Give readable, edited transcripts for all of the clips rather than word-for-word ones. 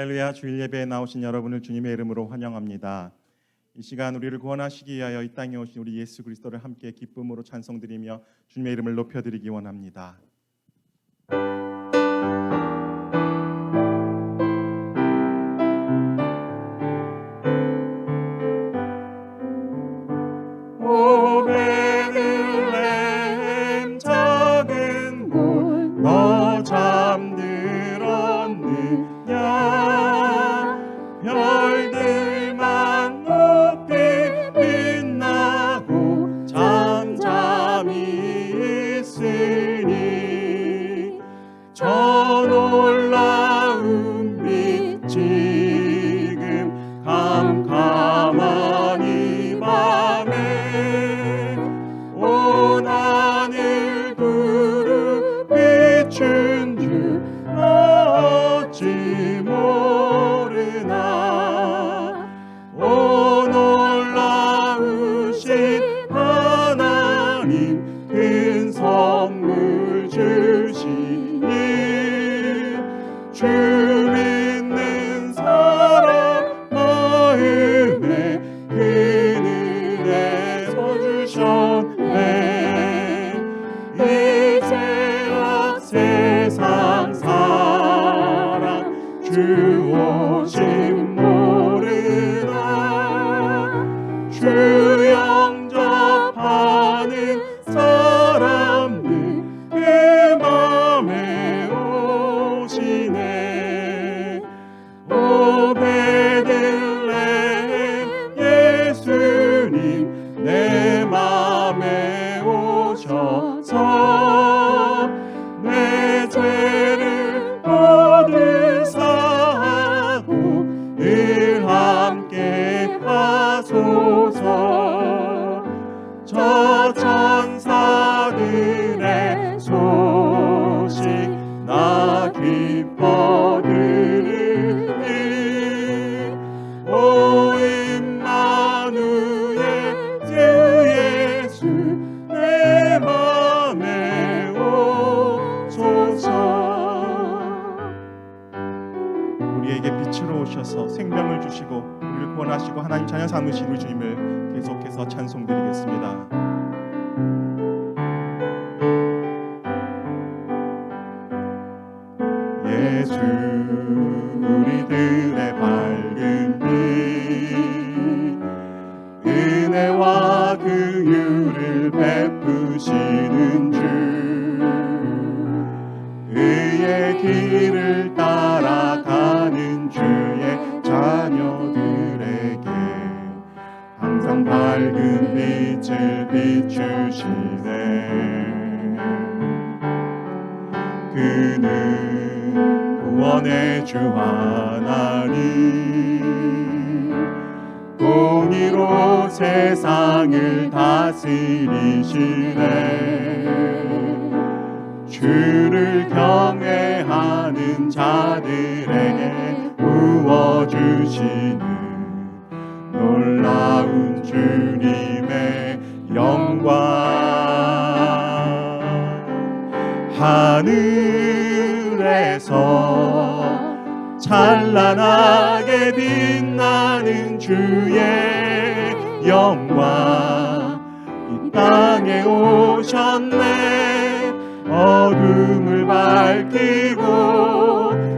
할렐루야. 주일 예배에 나오신 여러분을 주님의 이름으로 환영합니다. 이 시간 우리를 구원하시기 위하여 이 땅에 오신 우리 예수 그리스도를 함께 기쁨으로 찬송드리며 주님의 이름을 높여드리기 원합니다. 오 베들레헴 작은 곳 너 잠들었느냐 별들만 높이 빛나고 잠잠히 있으니 저 놀라운 빛 지금 캄캄한 이 밤에 온 하늘 두루 비춘 주 어찌 모르나 오 놀라우신 하나님 큰 선물 주시니 주 믿는 사람 마음에 그늘에 서주셨네. 이제야 세상 사랑 주 오심 모르나 주 영접하는 사람들 그 맘에 오시네. 오 베들레헴 예수님 내 맘에 오셔서 내 죄를 모두 사하고 늘 함께 하소서. 저 천사들의 소식 나 기뻐 들으니 오 임마누엘 주 예수 내 맘에 오소서. 우리에게 빛으로 오셔서 생명을 주시고 우리를 구원하시고 하나님 자녀 삼으신 우리 주님을 계속해서 찬송드리겠습니다. 예수 우리들의 밝은 빛 은혜와 긍휼을 베푸시는 주 그의 길을 따라가는 주의 자녀들에게 항상 밝은 빛을 비추시네. 그는 구원의 주 하나님 공의로 세상을 다스리시네. 주를 경외하는 자들에게 부어주시는 놀라운 주님의 영광. 하늘에서 찬란하게 빛나는 주의 영광 이 땅에 오셨네. 어둠을 밝히고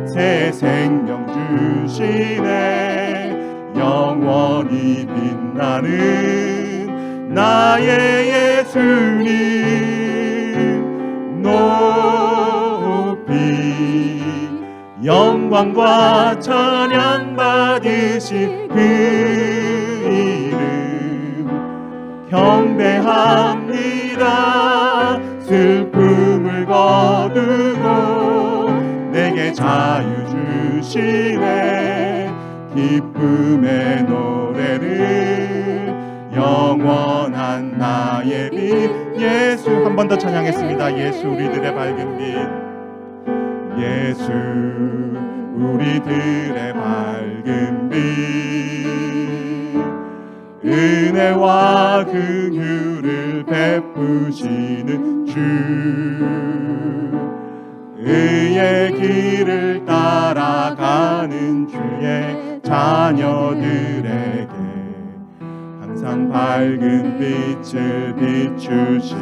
새 생명 주시네. 영원히 빛나는 나의 예수님 높이 영광과 찬양 받으신 그 이름 경배합니다. 슬픔을 거두고 내게 자유 주시네. 기쁨의 노래를 영원한 나의 빛 예수. 한 번 더 찬양했습니다. 예수 우리들의 밝은 빛 예수 우리들의 밝은 빛 은혜와 긍휼을 베푸시는 주 의의 길을 따라가는 주 자녀들에게 항상 밝은 빛을 비추시네.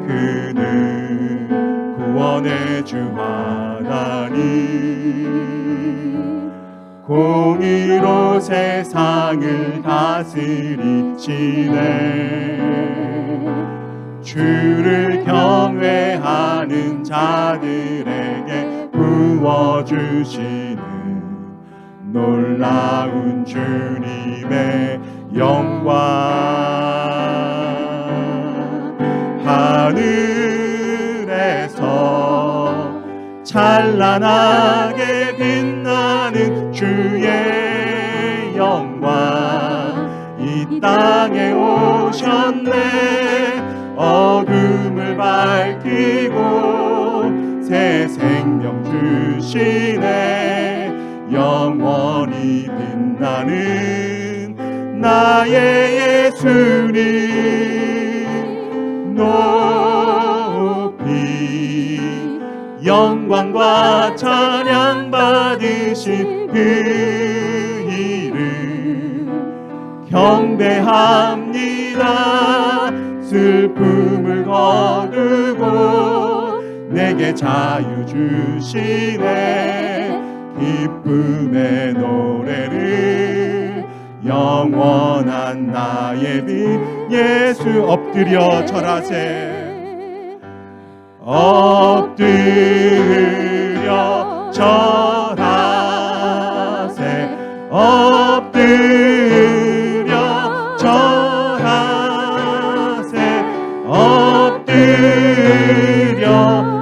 그는 구원의 주 하나님, 공의로 세상을 다스리시네. 주를 경외하는 자들에게 부어주시는 놀라운 주님의 영광. 하늘에서 찬란하게 빛나는 주의 영광, 이 땅에 오셨네. 어둠을 밝히고 새 생명 주시네. 영원히 빛나는 나의 예수님, 높이 영광과 찬양 받으신 그 이름 경배합니다. 슬픔을 거두고 내게 자유 주시네. 기쁨의 노래를 영원한 나의 빛 예수. 엎드려 절하세. 엎드려 절하세. 엎드려 절하세. 엎드려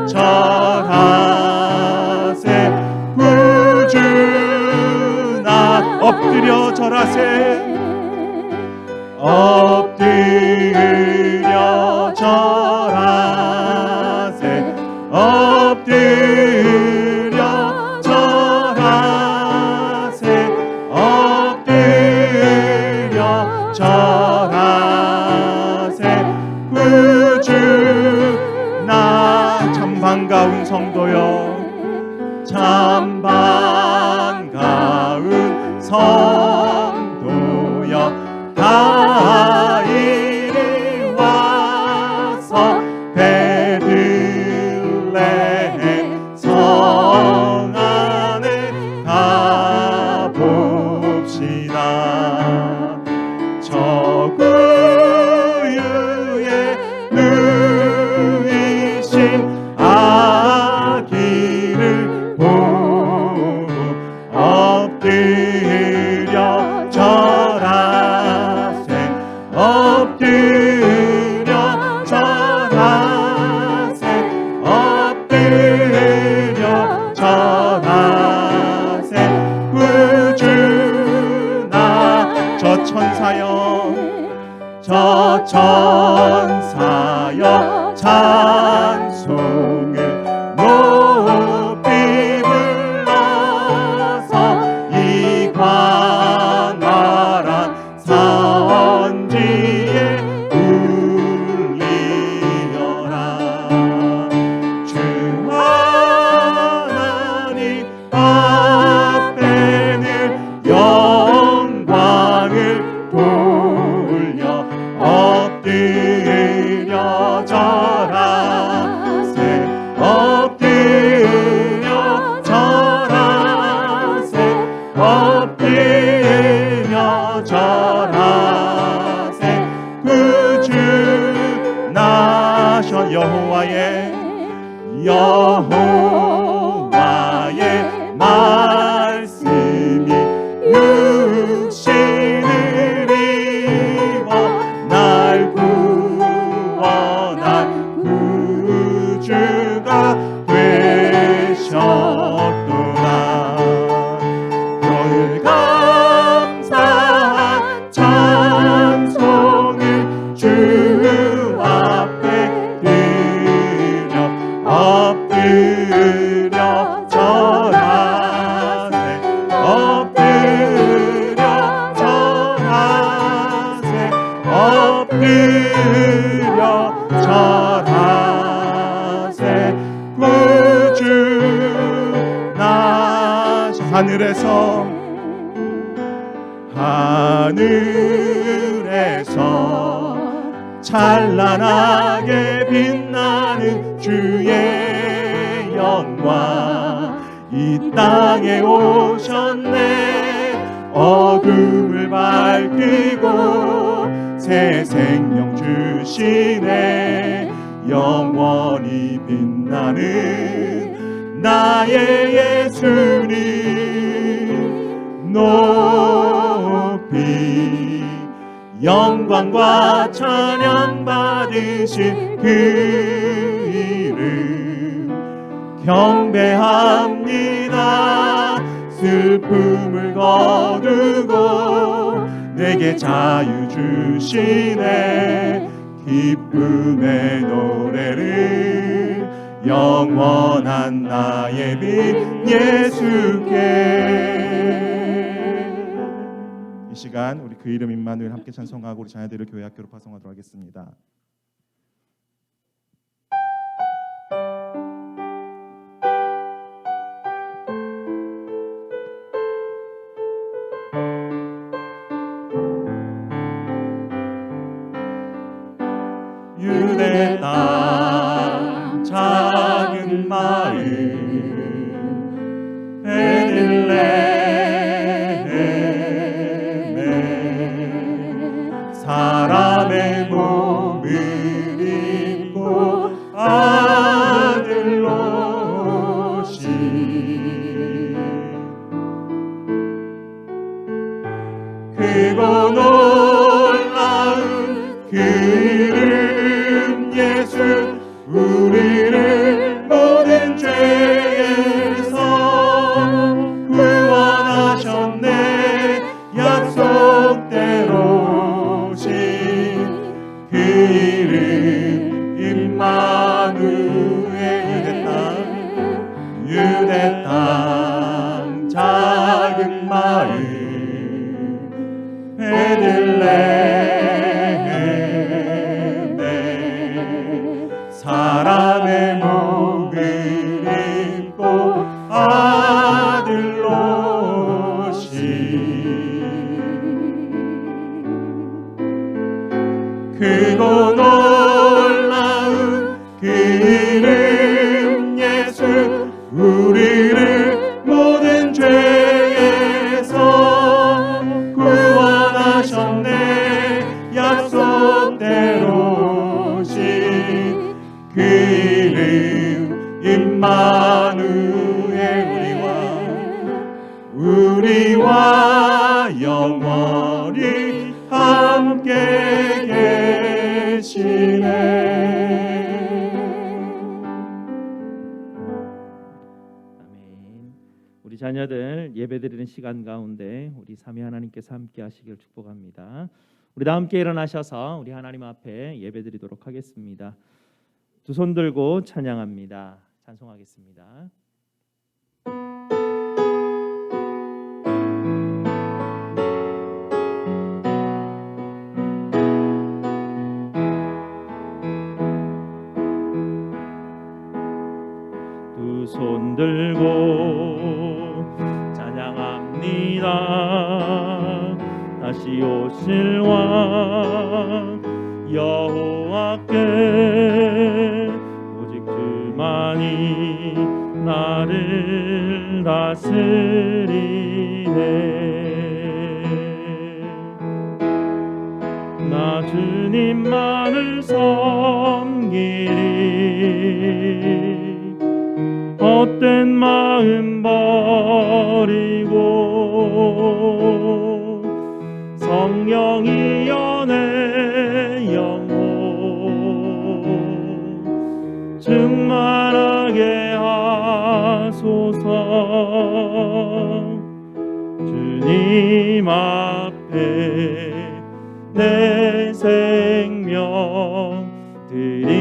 절하세. 구주나 엎드려 절하세. 엎드려 절하세. 엎드려 절하세. 엎드려 절하세. 구주 나 참 반가운 성도여, 참 반가운 성도여, 다 이리 와서 베들레헴 성 안에 가봅시다. 저 구유에 누이신 아기를 보고 엎드려 절하세. 엎드려 절하세. 엎드려 절하세. 구주나 저 천사여, 저 천사여, 찬송을 높이 불러서 이 광활한 선지에 울리어라. 주 하나님 앞에는 영광을 돌려 엎드려 절하세. 엎드려 절하세. 엎드려 절하세. 구주 나셔 여호와의 말 하늘에서 찬란하게 빛나는 주의 영광 이 땅에 오셨네. 어둠을 밝히고 새 생명 주시네. 영원히 빛나는 나의 예수님 높이 영광과 찬양 받으신 그 이름 경배합니다. 슬픔을 거두고 내게 자유 주시네. 기쁨의 노래를 영원한 나의 빛 예수께. 이 시간 우리 그 이름 임마누엘 함께 찬송하고 우리 자녀들을 교회 학교로 파송하도록 하겠습니다. 유대 땅 작은 마을 베들레헴에 사람의 몸을 입고 아들로 오신 크고 놀라운 그 이름 예수 우리를 모든 죄에서 구원하셨네. 약속대로 오신 그 이름 임마누엘. 유대 땅 작은 마을 베들레헴에 사람의 목을 입고 아들로 오신 크고 놀라운 그 이름 예수 우리를 모든 죄에서 구원하셨네. 약속대로 오신 그 이름 임마누엘 우리와 영원히 함께 계시네. 우리 자녀들 예배드리는 시간 가운데 우리 삼위 하나님께서 함께 하시길 축복합니다. 우리 다 함께 일어나셔서 우리 하나님 앞에 예배드리도록 하겠습니다. 두 손 들고 찬양합니다. 찬송하겠습니다. 두 손 들고 찬양합니다. 다시 오실 왕 여호와께 오직 주만이 나를 다스리네. 나 주님만을 섬기리. 헛된 마음 버리고 성령이여 내 영혼 충만하게 하소서. 주님 앞에 내 생명 드리리라.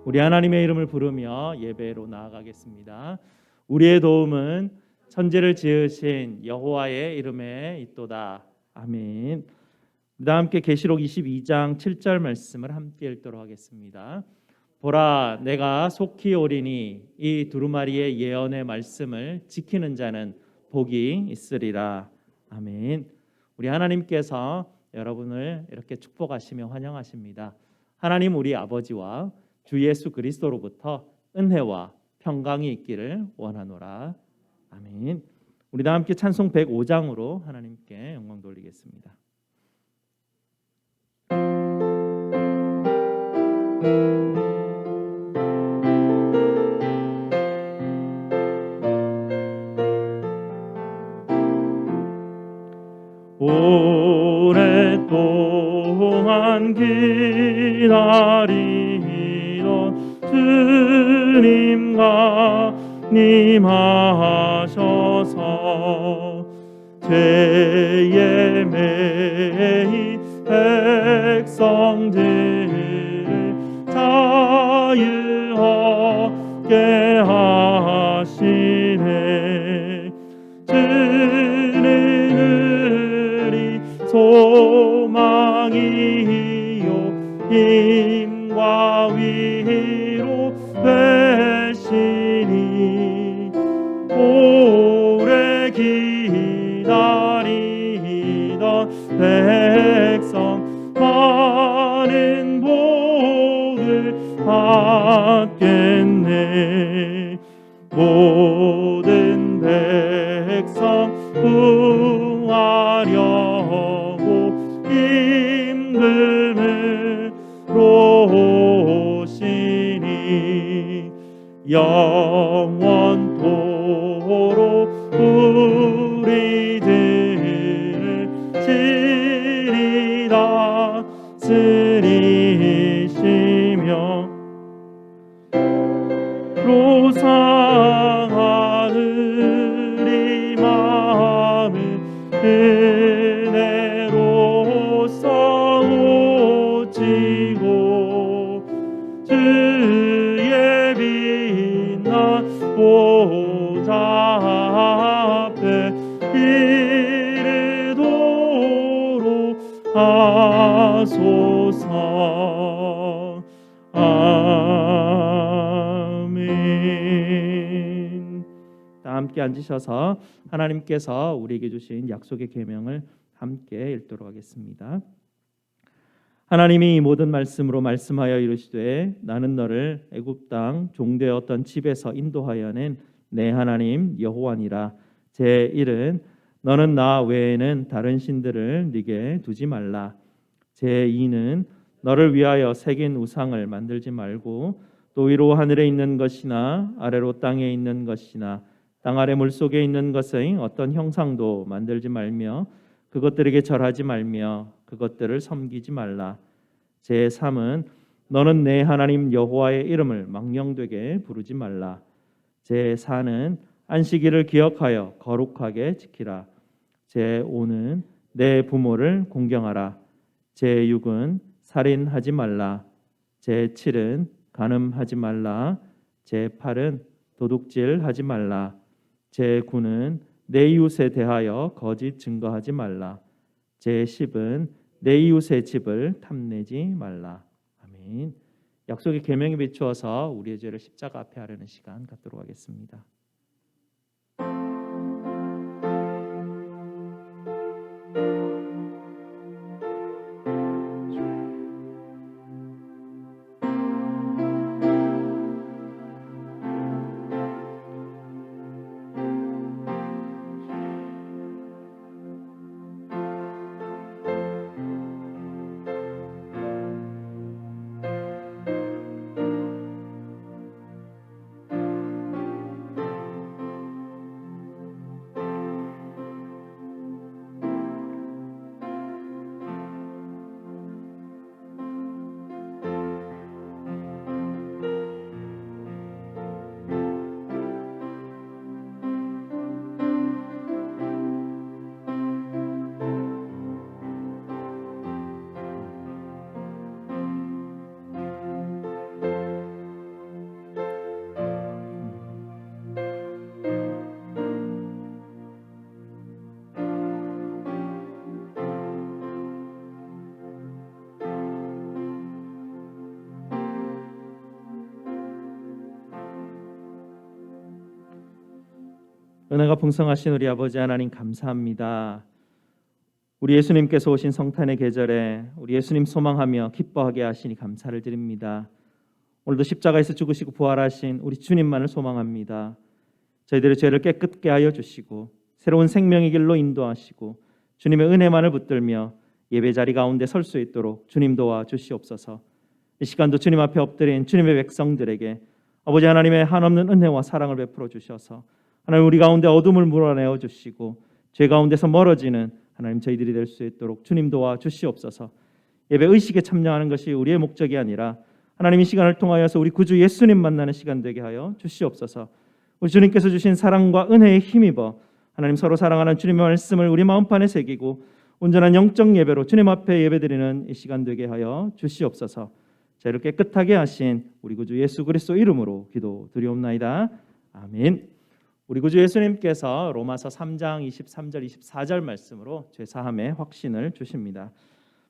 우리 하나님의 이름을 부르며 예배로 나아가겠습니다. 우리의 도움은 천지를 지으신 여호와의 이름에 있도다. 아멘. 우리 다 함께 계시록 22장 7절 말씀을 함께 읽도록 하겠습니다. 보라 내가 속히 오리니 이 두루마리의 예언의 말씀을 지키는 자는 복이 있으리라. 아멘. 우리 하나님께서 여러분을 이렇게 축복하시며 환영하십니다. 하나님 우리 아버지와 주 예수 그리스도로부터 은혜와 평강이 있기를 원하노라. 아멘. 우리 다 함께 찬송 105장으로 하나님께 영광 돌리겠습니다. 오랫동안 기다리던 주님과 님하셔서 죄에 매인 백성들을 자유하게 하시네. 주는 우리 소망이요 힘과 위로 되시니 오래 기다리던 백성 많은 복을 받겠네. 모든 백성 구하려고 힘듦으로 오시니 영원토록 우리들을 지리다 쓰리시며 로상한 우리 마음을 은혜로 싸우치고 주의 빛난 보좌 앞에 이르도록 하소서. 아멘. 다 함께 앉으셔서 하나님께서 우리에게 주신 약속의 계명을 함께 읽도록 하겠습니다. 하나님이 이 모든 말씀으로 말씀하여 이르시되 나는 너를 애굽 땅 종되었던 집에서 인도하여 낸 내 하나님 여호와니라. 제 1은 너는 나 외에는 다른 신들을 네게 두지 말라. 제 2는 너를 위하여 새긴 우상을 만들지 말고 또 위로 하늘에 있는 것이나 아래로 땅에 있는 것이나 땅 아래 물속에 있는 것의 어떤 형상도 만들지 말며 그것들에게 절하지 말며 그것들을 섬기지 말라. 제 3은 너는 내 하나님 여호와의 이름을 망령되게 부르지 말라. 제 4는 안식일을 기억하여 거룩하게 지키라. 제 5는 내 부모를 공경하라. 제 6은 살인하지 말라. 제 7은 간음하지 말라. 제 8은 도둑질하지 말라. 제 9는 내 이웃에 대하여 거짓 증거하지 말라. 제 10은 내 이웃의 집을 탐내지 말라. 아멘. 약속의 계명에 비추어서 우리의 죄를 십자가 앞에 하려는 시간 갖도록 하겠습니다. 은혜가 풍성하신 우리 아버지 하나님 감사합니다. 우리 예수님께서 오신 성탄의 계절에 우리 예수님 소망하며 기뻐하게 하시니 감사를 드립니다. 오늘도 십자가에서 죽으시고 부활하신 우리 주님만을 소망합니다. 저희들의 죄를 깨끗게 하여 주시고 새로운 생명의 길로 인도하시고 주님의 은혜만을 붙들며 예배 자리 가운데 설 수 있도록 주님 도와 주시옵소서. 이 시간도 주님 앞에 엎드린 주님의 백성들에게 아버지 하나님의 한없는 은혜와 사랑을 베풀어 주셔서 하나님 우리 가운데 어둠을 몰아내어 주시고 죄 가운데서 멀어지는 하나님 저희들이 될 수 있도록 주님 도와 주시옵소서. 예배 의식에 참여하는 것이 우리의 목적이 아니라 하나님 이 시간을 통하여서 우리 구주 예수님 만나는 시간 되게 하여 주시옵소서. 우리 주님께서 주신 사랑과 은혜에 힘입어 하나님 서로 사랑하는 주님의 말씀을 우리 마음판에 새기고 온전한 영적 예배로 주님 앞에 예배드리는 이 시간 되게 하여 주시옵소서. 저희를 깨끗하게 하신 우리 구주 예수 그리스도 이름으로 기도드리옵나이다. 아멘. 우리 구주 예수님께서 로마서 3장 23절 24절 말씀으로 죄 사함의 확신을 주십니다.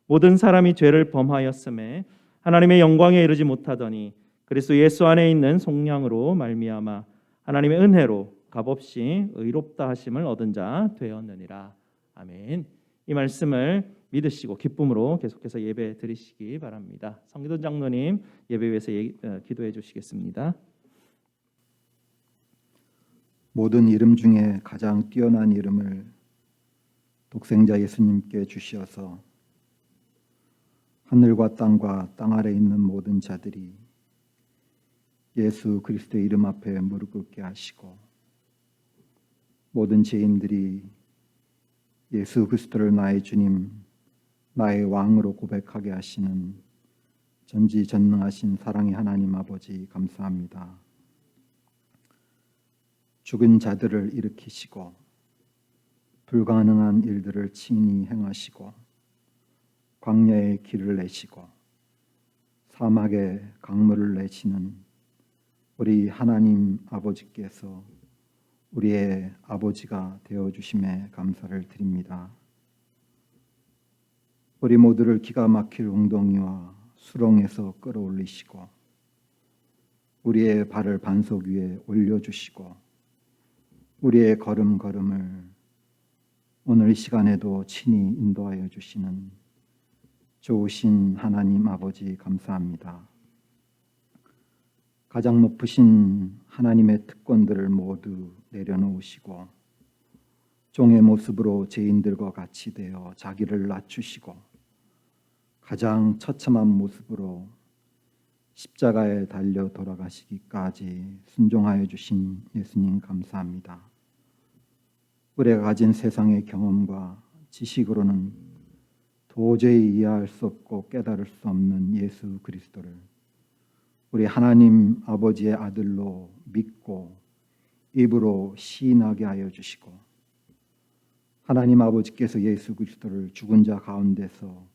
모든 사람이 죄를 범하였음에 하나님의 영광에 이르지 못하더니 그리스도 예수 안에 있는 속량으로 말미암아 하나님의 은혜로 값없이 의롭다 하심을 얻은 자 되었느니라. 아멘. 이 말씀을 믿으시고 기쁨으로 계속해서 예배 드리시기 바랍니다. 성기도 장로님 예배 위해서 기도해 주시겠습니다. 모든 이름 중에 가장 뛰어난 이름을 독생자 예수님께 주시어서 하늘과 땅과 땅 아래 있는 모든 자들이 예수 그리스도의 이름 앞에 무릎 꿇게 하시고 모든 죄인들이 예수 그리스도를 나의 주님, 나의 왕으로 고백하게 하시는 전지전능하신 사랑의 하나님 아버지 감사합니다. 죽은 자들을 일으키시고 불가능한 일들을 친히 행하시고 광야에 길을 내시고 사막에 강물을 내시는 우리 하나님 아버지께서 우리의 아버지가 되어주심에 감사를 드립니다. 우리 모두를 기가 막힐 웅덩이와 수렁에서 끌어올리시고 우리의 발을 반석 위에 올려주시고 우리의 걸음걸음을 오늘 이 시간에도 친히 인도하여 주시는 좋으신 하나님 아버지 감사합니다. 가장 높으신 하나님의 특권들을 모두 내려놓으시고 종의 모습으로 죄인들과 같이 되어 자기를 낮추시고 가장 처참한 모습으로 십자가에 달려 돌아가시기까지 순종하여 주신 예수님 감사합니다. 우리가 가진 세상의 경험과 지식으로는 도저히 이해할 수 없고 깨달을 수 없는 예수 그리스도를 우리 하나님 아버지의 아들로 믿고 입으로 시인하게 하여 주시고 하나님 아버지께서 예수 그리스도를 죽은 자 가운데서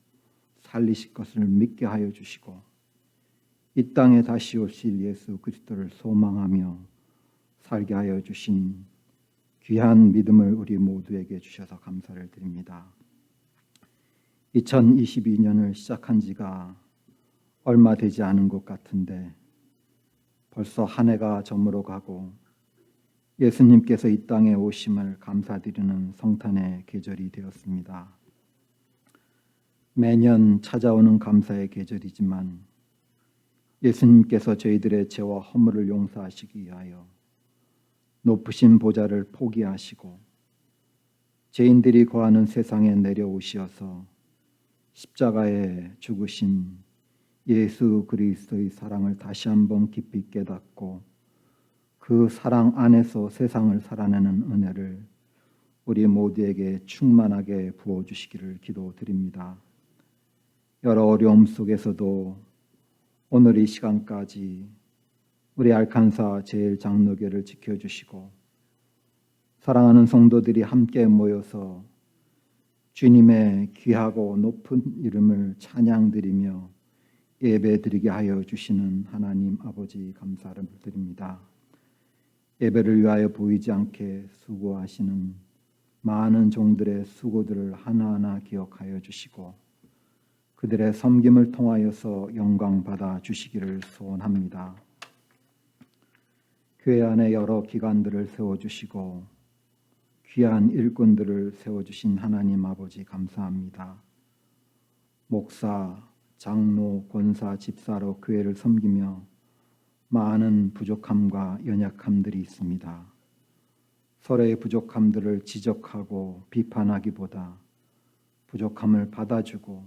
살리실 것을 믿게 하여 주시고 이 땅에 다시 오실 예수 그리스도를 소망하며 살게 하여 주신 귀한 믿음을 우리 모두에게 주셔서 감사를 드립니다. 2022년을 시작한 지가 얼마 되지 않은 것 같은데 벌써 한 해가 저물어 가고 예수님께서 이 땅에 오심을 감사드리는 성탄의 계절이 되었습니다. 매년 찾아오는 감사의 계절이지만 예수님께서 저희들의 죄와 허물을 용서하시기 위하여 높으신 보좌를 포기하시고 죄인들이 거하는 세상에 내려오시어서 십자가에 죽으신 예수 그리스도의 사랑을 다시 한번 깊이 깨닫고 그 사랑 안에서 세상을 살아내는 은혜를 우리 모두에게 충만하게 부어주시기를 기도드립니다. 여러 어려움 속에서도 오늘 이 시간까지 우리 알칸사 제일장로교를 지켜주시고 사랑하는 성도들이 함께 모여서 주님의 귀하고 높은 이름을 찬양드리며 예배드리게 하여 주시는 하나님 아버지 감사를 드립니다. 예배를 위하여 보이지 않게 수고하시는 많은 종들의 수고들을 하나하나 기억하여 주시고 그들의 섬김을 통하여서 영광 받아 주시기를 소원합니다. 교회 안에 여러 기관들을 세워주시고 귀한 일꾼들을 세워주신 하나님 아버지 감사합니다. 목사, 장로, 권사, 집사로 교회를 섬기며 많은 부족함과 연약함들이 있습니다. 서로의 부족함들을 지적하고 비판하기보다 부족함을 받아주고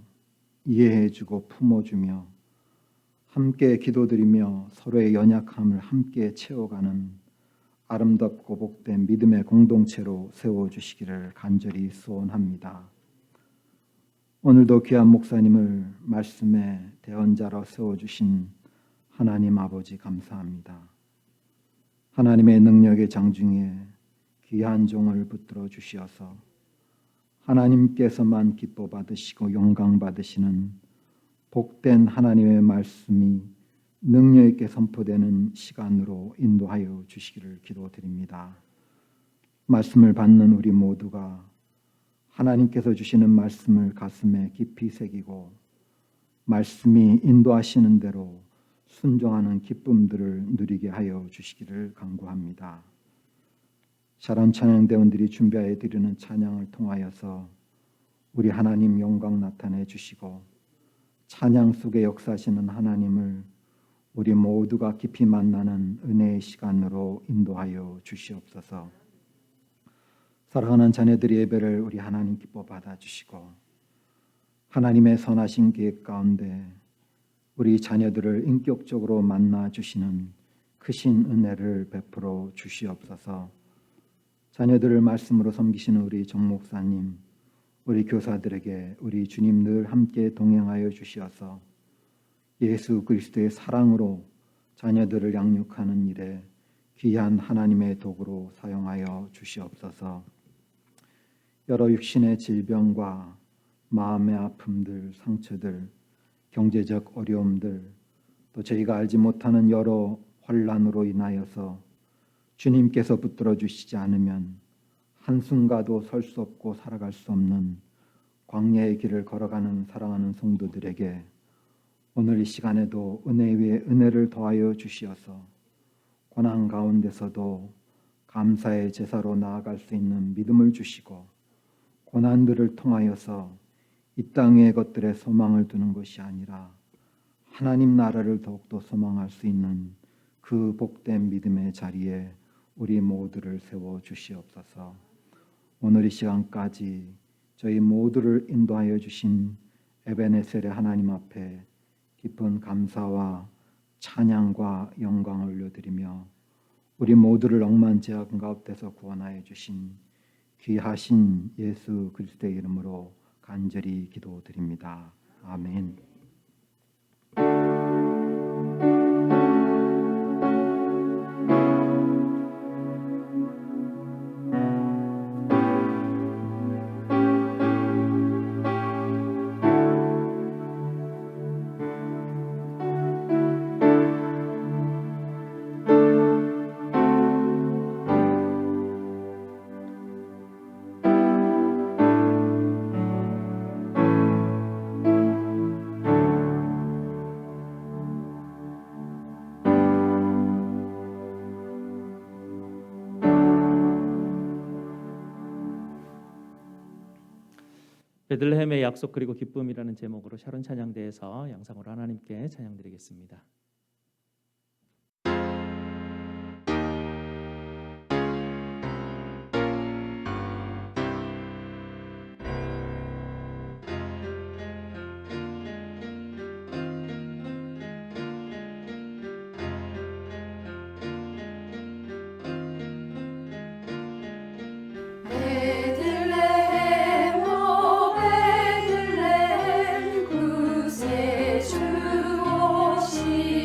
이해해주고 품어주며 함께 기도드리며 서로의 연약함을 함께 채워가는 아름답고 복된 믿음의 공동체로 세워주시기를 간절히 소원합니다. 오늘도 귀한 목사님을 말씀의 대언자로 세워주신 하나님 아버지 감사합니다. 하나님의 능력의 장중에 귀한 종을 붙들어 주시어서 하나님께서만 기뻐 받으시고 영광 받으시는 복된 하나님의 말씀이 능력 있게 선포되는 시간으로 인도하여 주시기를 기도드립니다. 말씀을 받는 우리 모두가 하나님께서 주시는 말씀을 가슴에 깊이 새기고 말씀이 인도하시는 대로 순종하는 기쁨들을 누리게 하여 주시기를 간구합니다. 샤론 찬양대원들이 준비하여 드리는 찬양을 통하여서 우리 하나님 영광 나타내 주시고 찬양 속에 역사하시는 하나님을 우리 모두가 깊이 만나는 은혜의 시간으로 인도하여 주시옵소서. 사랑하는 자녀들의 예배를 우리 하나님 기뻐 받아주시고 하나님의 선하신 계획 가운데 우리 자녀들을 인격적으로 만나 주시는 크신 은혜를 베풀어 주시옵소서. 자녀들을 말씀으로 섬기시는 우리 정 목사님, 우리 교사들에게 우리 주님 늘 함께 동행하여 주시어서 예수 그리스도의 사랑으로 자녀들을 양육하는 일에 귀한 하나님의 도구로 사용하여 주시옵소서. 여러 육신의 질병과 마음의 아픔들, 상처들, 경제적 어려움들, 또 저희가 알지 못하는 여러 환난으로 인하여서 주님께서 붙들어 주시지 않으면 한순간도 설 수 없고 살아갈 수 없는 광야의 길을 걸어가는 사랑하는 성도들에게 오늘 이 시간에도 은혜 위에 은혜를 더하여 주시어서 고난 가운데서도 감사의 제사로 나아갈 수 있는 믿음을 주시고 고난들을 통하여서 이 땅의 것들에 소망을 두는 것이 아니라 하나님 나라를 더욱더 소망할 수 있는 그 복된 믿음의 자리에 우리 모두를 세워 주시옵소서. 오늘 이 시간까지 저희 모두를 인도하여 주신 에베네셀의 하나님 앞에 깊은 감사와 찬양과 영광을 올려드리며 우리 모두를 억만 죄악 가운데서 구원하여 주신 귀하신 예수 그리스도의 이름으로 간절히 기도드립니다. 아멘. 베들레헴의 약속 그리고 기쁨이라는 제목으로 샤론 찬양대에서 양상으로 하나님께 찬양드리겠습니다. 베들레헴 오 베들레헴 구세주 오시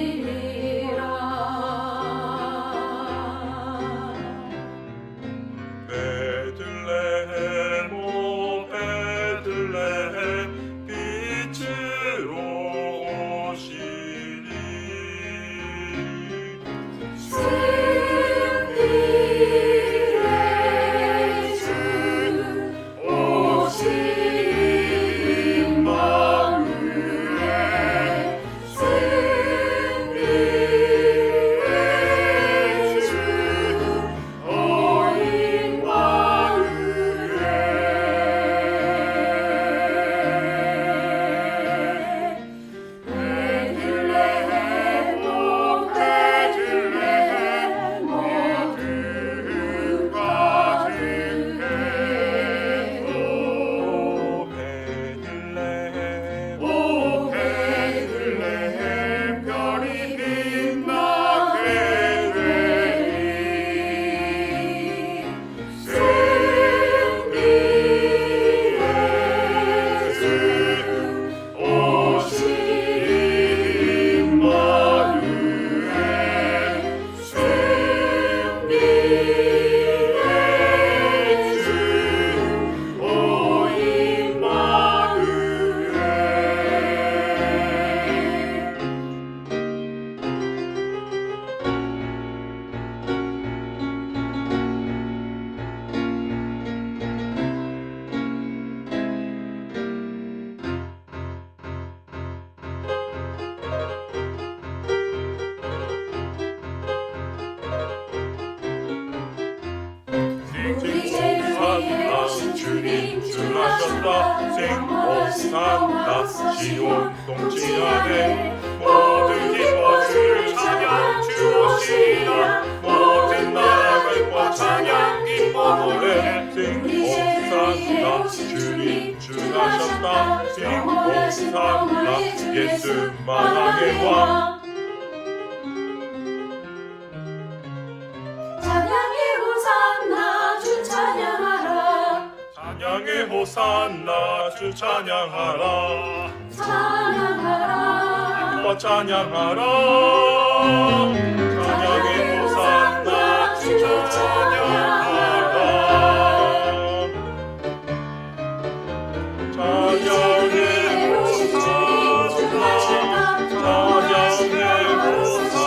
주나셨다 생복산다 시온 동지 안에 모든 기뻐 주를 찬양 주오시라 모든 나라들과 찬양 기뻐 노래 생복산다 주님 주나셨다 생복산다 예수 만왕의 왕 찬양의 호산나 주 찬양하라 찬양의 호산나 주 찬양하라 찬양하라 기뻐 찬양하라 찬양의 호산나 주 찬양하라 찬양의 호산나 찬양의 호산나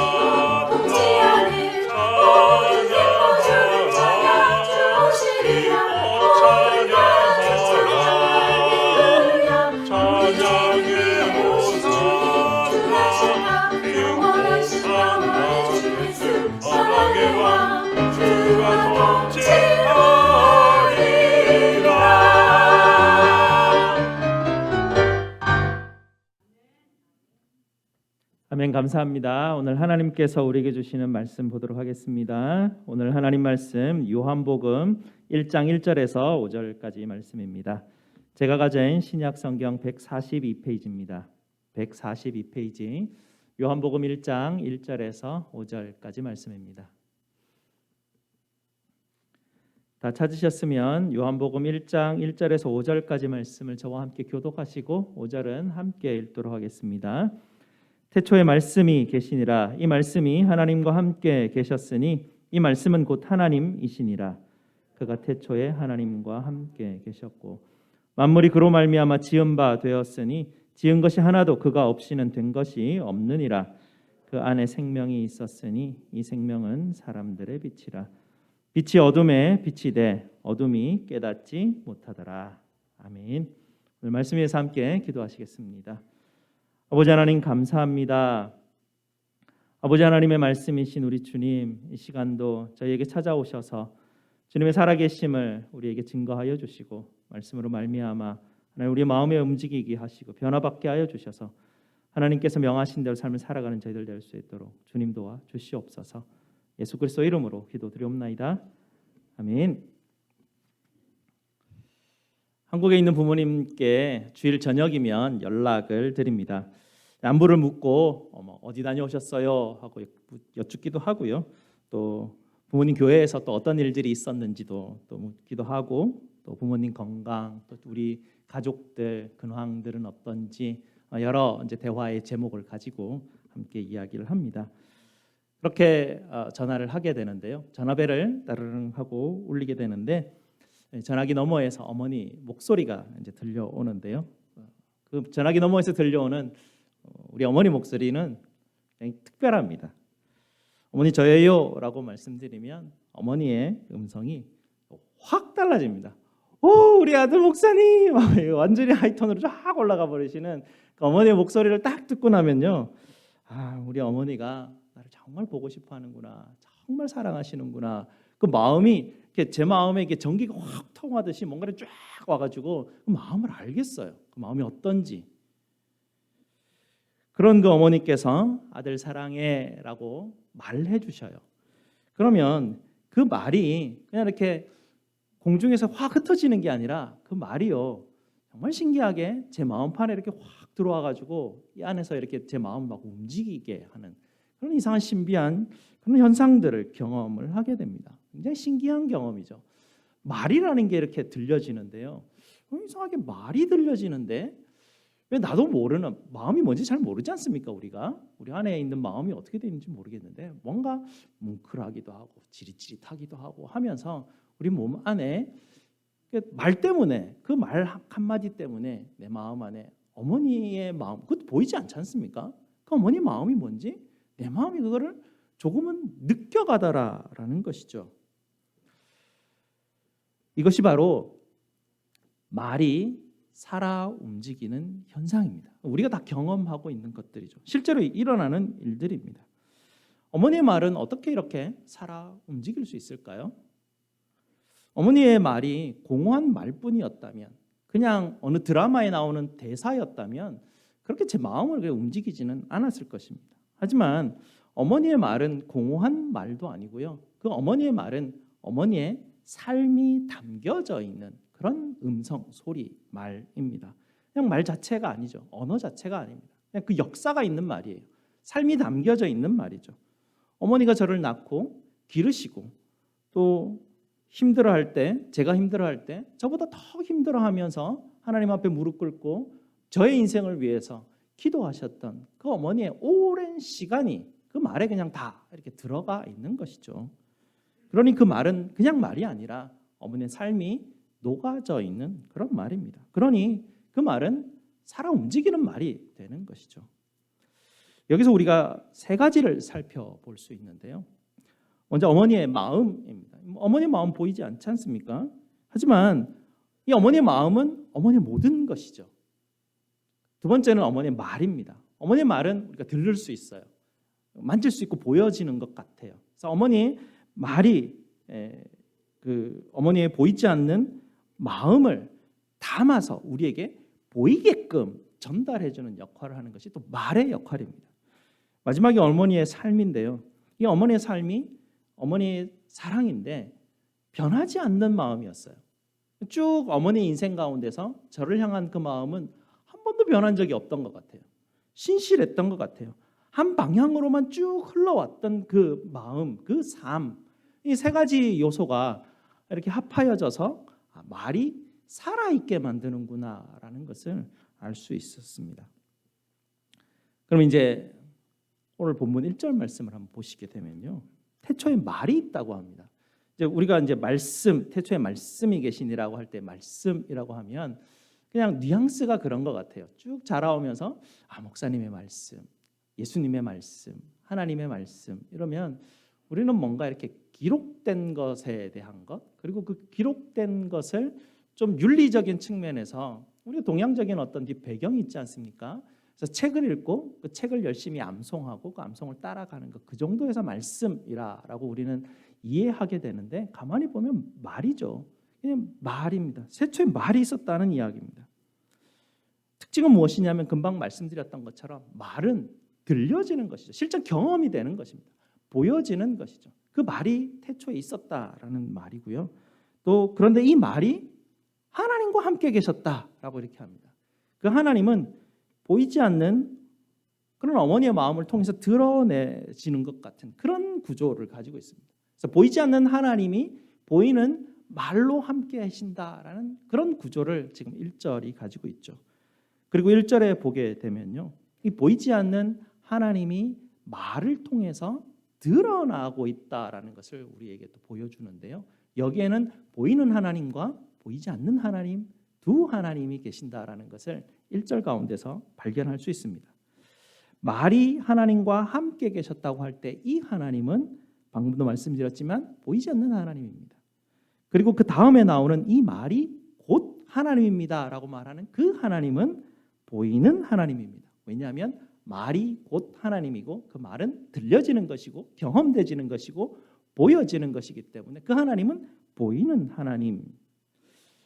아멘. 감사합니다. 오늘 하나님께서 우리에게 주시는 말씀 보도록 하겠습니다. 오늘 하나님 말씀 요한복음 1장 1절에서 5절까지 말씀입니다. 제가 가진 신약 성경 142페이지입니다. 142페이지 요한복음 1장 1절에서 5절까지 말씀입니다. 다 찾으셨으면 요한복음 1장 1절에서 5절까지 말씀을 저와 함께 교독하시고 5절은 함께 읽도록 하겠습니다. 태초에 말씀이 계시니라. 이 말씀이 하나님과 함께 계셨으니 이 말씀은 곧 하나님이시니라. 그가 태초에 하나님과 함께 계셨고 만물이 그로 말미암아 지은 바 되었으니 지은 것이 하나도 그가 없이는 된 것이 없느니라. 그 안에 생명이 있었으니 이 생명은 사람들의 빛이라. 빛이 어둠에 빛이 돼 어둠이 깨닫지 못하더라. 아멘. 오늘 말씀 위에서 함께 기도하시겠습니다. 아버지 하나님 감사합니다. 아버지 하나님의 말씀이신 우리 주님, 이 시간도 저희에게 찾아오셔서 주님의 살아계심을 우리에게 증거하여 주시고 말씀으로 말미암아 하나님 우리 마음에 움직이게 하시고 변화받게 하여 주셔서 하나님께서 명하신 대로 삶을 살아가는 저희들 될 수 있도록 주님 도와 주시옵소서. 예수 그리스도 이름으로 기도드리옵나이다. 아멘. 한국에 있는 부모님께 주일 저녁이면 연락을 드립니다. 안부를 묻고 어디 다녀오셨어요 하고 여쭙기도 하고요. 또 부모님 교회에서 또 어떤 일들이 있었는지도 또 묻기도 하고 또 부모님 건강 또 우리 가족들 근황들은 어떤지 여러 이제 대화의 제목을 가지고 함께 이야기를 합니다. 그렇게 전화를 하게 되는데요. 전화벨을 따르릉 하고 울리게 되는데 전화기 너머에서 어머니 목소리가 이제 들려오는데요. 그 전화기 너머에서 들려오는 우리 어머니 목소리는 굉장히 특별합니다. 어머니 저예요라고 말씀드리면 어머니의 음성이 확 달라집니다. 오 우리 아들 목사님 완전히 하이톤으로 쫙 올라가 버리시는 그 어머니의 목소리를 딱 듣고 나면요, 아 우리 어머니가 나를 정말 보고 싶어하는구나, 정말 사랑하시는구나. 그 마음이 제 마음에 이게 전기가 확 통하듯이 뭔가를 쫙 와가지고 그 마음을 알겠어요. 그 마음이 어떤지. 그런 그 어머니께서 아들 사랑해라고 말해 주셔요. 그러면 그 말이 그냥 이렇게 공중에서 확 흩어지는 게 아니라 그 말이요 정말 신기하게 제 마음판에 이렇게 확 들어와가지고 이 안에서 이렇게 제 마음을 막 움직이게 하는 그런 이상한 신비한 그런 현상들을 경험을 하게 됩니다. 굉장히 신기한 경험이죠. 말이라는 게 이렇게 들려지는데요. 이상하게 말이 들려지는데 왜 나도 모르는 마음이 뭔지 잘 모르지 않습니까? 우리 안에 있는 마음이 어떻게 되는지 모르겠는데 뭔가 뭉클하기도 하고 지릿지릿하기도 하고 하면서 우리 몸 안에 말 때문에 그 말 한마디 때문에 내 마음 안에 어머니의 마음 그것도 보이지 않지 않습니까? 그 어머니 마음이 뭔지 내 마음이 그거를 조금은 느껴가더라라는 것이죠. 이것이 바로 말이 살아 움직이는 현상입니다. 우리가 다 경험하고 있는 것들이죠. 실제로 일어나는 일들입니다. 어머니의 말은 어떻게 이렇게 살아 움직일 수 있을까요? 어머니의 말이 공허한 말뿐이었다면 그냥 어느 드라마에 나오는 대사였다면 그렇게 제 마음을 그렇게 움직이지는 않았을 것입니다. 하지만 어머니의 말은 공허한 말도 아니고요. 그 어머니의 말은 어머니의 삶이 담겨져 있는 그런 음성, 소리, 말입니다. 그냥 말 자체가 아니죠. 언어 자체가 아닙니다. 그냥 그 역사가 있는 말이에요. 삶이 담겨져 있는 말이죠. 어머니가 저를 낳고 기르시고 또 힘들어할 때, 제가 힘들어할 때 저보다 더 힘들어하면서 하나님 앞에 무릎 꿇고 저의 인생을 위해서 기도하셨던 그 어머니의 오랜 시간이 그 말에 그냥 다 이렇게 들어가 있는 것이죠. 그러니 그 말은 그냥 말이 아니라 어머니의 삶이 녹아져 있는 그런 말입니다. 그러니 그 말은 살아 움직이는 말이 되는 것이죠. 여기서 우리가 세 가지를 살펴볼 수 있는데요. 먼저 어머니의 마음입니다. 어머니의 마음 보이지 않지 않습니까? 하지만 이 어머니의 마음은 어머니의 모든 것이죠. 두 번째는 어머니의 말입니다. 어머니의 말은 우리가 들을 수 있어요. 만질 수 있고 보여지는 것 같아요. 그래서 어머니의 말이 그 어머니의 보이지 않는 마음을 담아서 우리에게 보이게끔 전달해주는 역할을 하는 것이 또 말의 역할입니다. 마지막에 어머니의 삶인데요. 이 어머니의 삶이 어머니의 사랑인데 변하지 않는 마음이었어요. 쭉 어머니 인생 가운데서 저를 향한 그 마음은 한 번도 변한 적이 없던 것 같아요. 신실했던 것 같아요. 한 방향으로만 쭉 흘러왔던 그 마음, 그 삶, 이 세 가지 요소가 이렇게 합하여져서 말이 살아있게 만드는구나라는 것을 알 수 있었습니다. 그럼 이제 오늘 본문 1절 말씀을 한번 보시게 되면요. 태초에 말이 있다고 합니다. 이제 우리가 이제 말씀, 태초에 말씀이 계시니라고 할 때 말씀이라고 하면 그냥 뉘앙스가 그런 것 같아요. 쭉 자라오면서 목사님의 말씀, 예수님의 말씀, 하나님의 말씀 이러면 우리는 뭔가 이렇게 기록된 것에 대한 것 그리고 그 기록된 것을 좀 윤리적인 측면에서 우리가 동양적인 어떤 배경이 있지 않습니까? 그래서 책을 읽고 그 책을 열심히 암송하고 그 암송을 따라가는 것 그 정도에서 말씀이라고 우리는 이해하게 되는데 가만히 보면 말이죠. 그냥 말입니다. 태초에 말이 있었다는 이야기입니다. 특징은 무엇이냐면 금방 말씀드렸던 것처럼 말은 들려지는 것이죠. 실제 경험이 되는 것입니다. 보여지는 것이죠. 그 말이 태초에 있었다라는 말이고요. 또 그런데 이 말이 하나님과 함께 계셨다라고 이렇게 합니다. 그 하나님은 보이지 않는 그런 어머니의 마음을 통해서 드러내지는 것 같은 그런 구조를 가지고 있습니다. 그래서 보이지 않는 하나님이 보이는 말로 함께 하신다라는 그런 구조를 지금 1절이 가지고 있죠. 그리고 1절에 보게 되면요. 이 보이지 않는 하나님이 말을 통해서 드러나고 있다라는 것을 우리에게 또 보여주는데요. 여기에는 보이는 하나님과 보이지 않는 하나님 두 하나님이 계신다라는 것을 1절 가운데서 발견할 수 있습니다. 말이 하나님과 함께 계셨다고 할 때 이 하나님은 방금도 말씀드렸지만 보이지 않는 하나님입니다. 그리고 그 다음에 나오는 이 말이 곧 하나님입니다라고 말하는 그 하나님은 보이는 하나님입니다. 왜냐하면 말이 곧 하나님이고 그 말은 들려지는 것이고 경험되지는 것이고 보여지는 것이기 때문에 그 하나님은 보이는 하나님.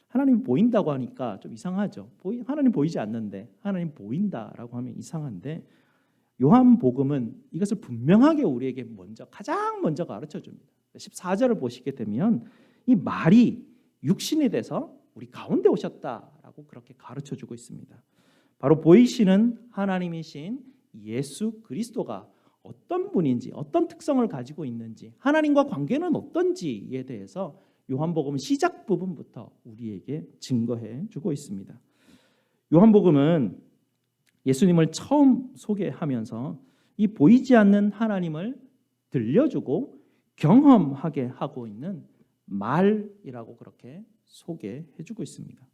하나님이 보인다고 하니까 좀 이상하죠. 하나님 보이지 않는데 하나님 보인다라고 하면 이상한데 요한복음은 이것을 분명하게 우리에게 가장 먼저 가르쳐 줍니다. 14절을 보시게 되면 이 말이 육신이 돼서 우리 가운데 오셨다라고 그렇게 가르쳐 주고 있습니다. 바로 보이시는 하나님이신 예수 그리스도가 어떤 분인지 어떤 특성을 가지고 있는지 하나님과 관계는 어떤지에 대해서 요한복음은 시작 부분부터 우리에게 증거해 주고 있습니다. 요한복음은 예수님을 처음 소개하면서 이 보이지 않는 하나님을 들려주고 경험하게 하고 있는 말이라고 그렇게 소개해 주고 있습니다.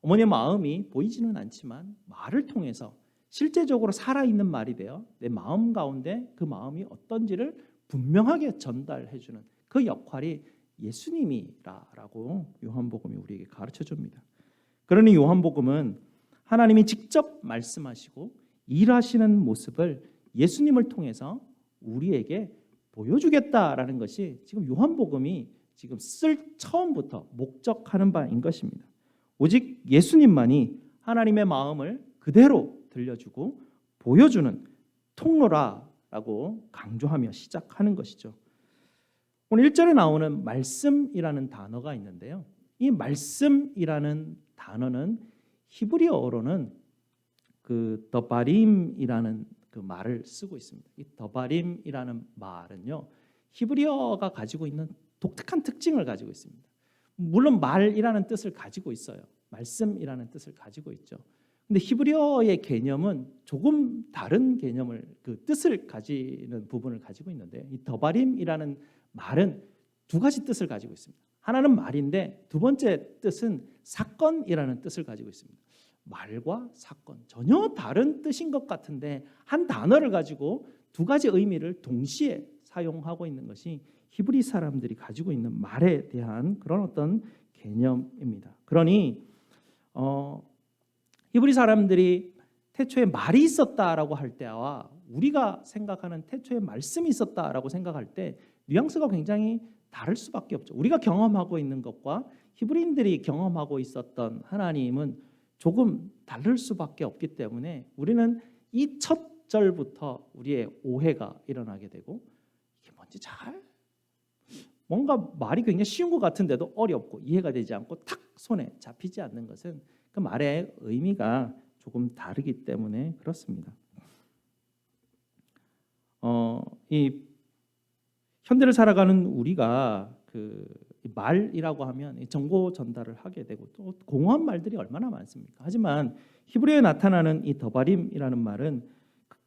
어머니의 마음이 보이지는 않지만 말을 통해서 실제적으로 살아있는 말이 되어 내 마음 가운데 그 마음이 어떤지를 분명하게 전달해 주는 그 역할이 예수님이라고 요한복음이 우리에게 가르쳐 줍니다. 그러니 요한복음은 하나님이 직접 말씀하시고 일하시는 모습을 예수님을 통해서 우리에게 보여주겠다라는 것이 지금 요한복음이 지금 쓸 처음부터 목적하는 바인 것입니다. 오직 예수님만이 하나님의 마음을 그대로 들려주고 보여주는 통로라라고 강조하며 시작하는 것이죠. 오늘 1절에 나오는 말씀이라는 단어가 있는데요. 이 말씀이라는 단어는 히브리어로는 그 더바림이라는 그 말을 쓰고 있습니다. 이 더바림이라는 말은요, 히브리어가 가지고 있는 독특한 특징을 가지고 있습니다. 물론 말이라는 뜻을 가지고 있어요. 말씀이라는 뜻을 가지고 있죠. 근데 히브리어의 개념은 조금 다른 개념을, 그 뜻을 가지는 부분을 가지고 있는데, 이 더바림이라는 말은 두 가지 뜻을 가지고 있습니다. 하나는 말인데 두 번째 뜻은 사건이라는 뜻을 가지고 있습니다. 말과 사건, 전혀 다른 뜻인 것 같은데 한 단어를 가지고 두 가지 의미를 동시에 사용하고 있는 것이 히브리 사람들이 가지고 있는 말에 대한 그런 어떤 개념입니다. 그러니 히브리 사람들이 태초에 말이 있었다라고 할 때와 우리가 생각하는 태초에 말씀이 있었다라고 생각할 때 뉘앙스가 굉장히 다를 수밖에 없죠. 우리가 경험하고 있는 것과 히브리인들이 경험하고 있었던 하나님은 조금 다를 수밖에 없기 때문에 우리는 이 첫 절부터 우리의 오해가 일어나게 되고, 이게 뭔지 뭔가 말이 굉장히 쉬운 것 같은데도 어렵고 이해가 되지 않고 탁 손에 잡히지 않는 것은 그 말의 의미가 조금 다르기 때문에 그렇습니다. 이 현대를 살아가는 우리가 그 말이라고 하면 정보 전달을 하게 되고 또 공허한 말들이 얼마나 많습니까? 하지만 히브리어에 나타나는 이 더바림이라는 말은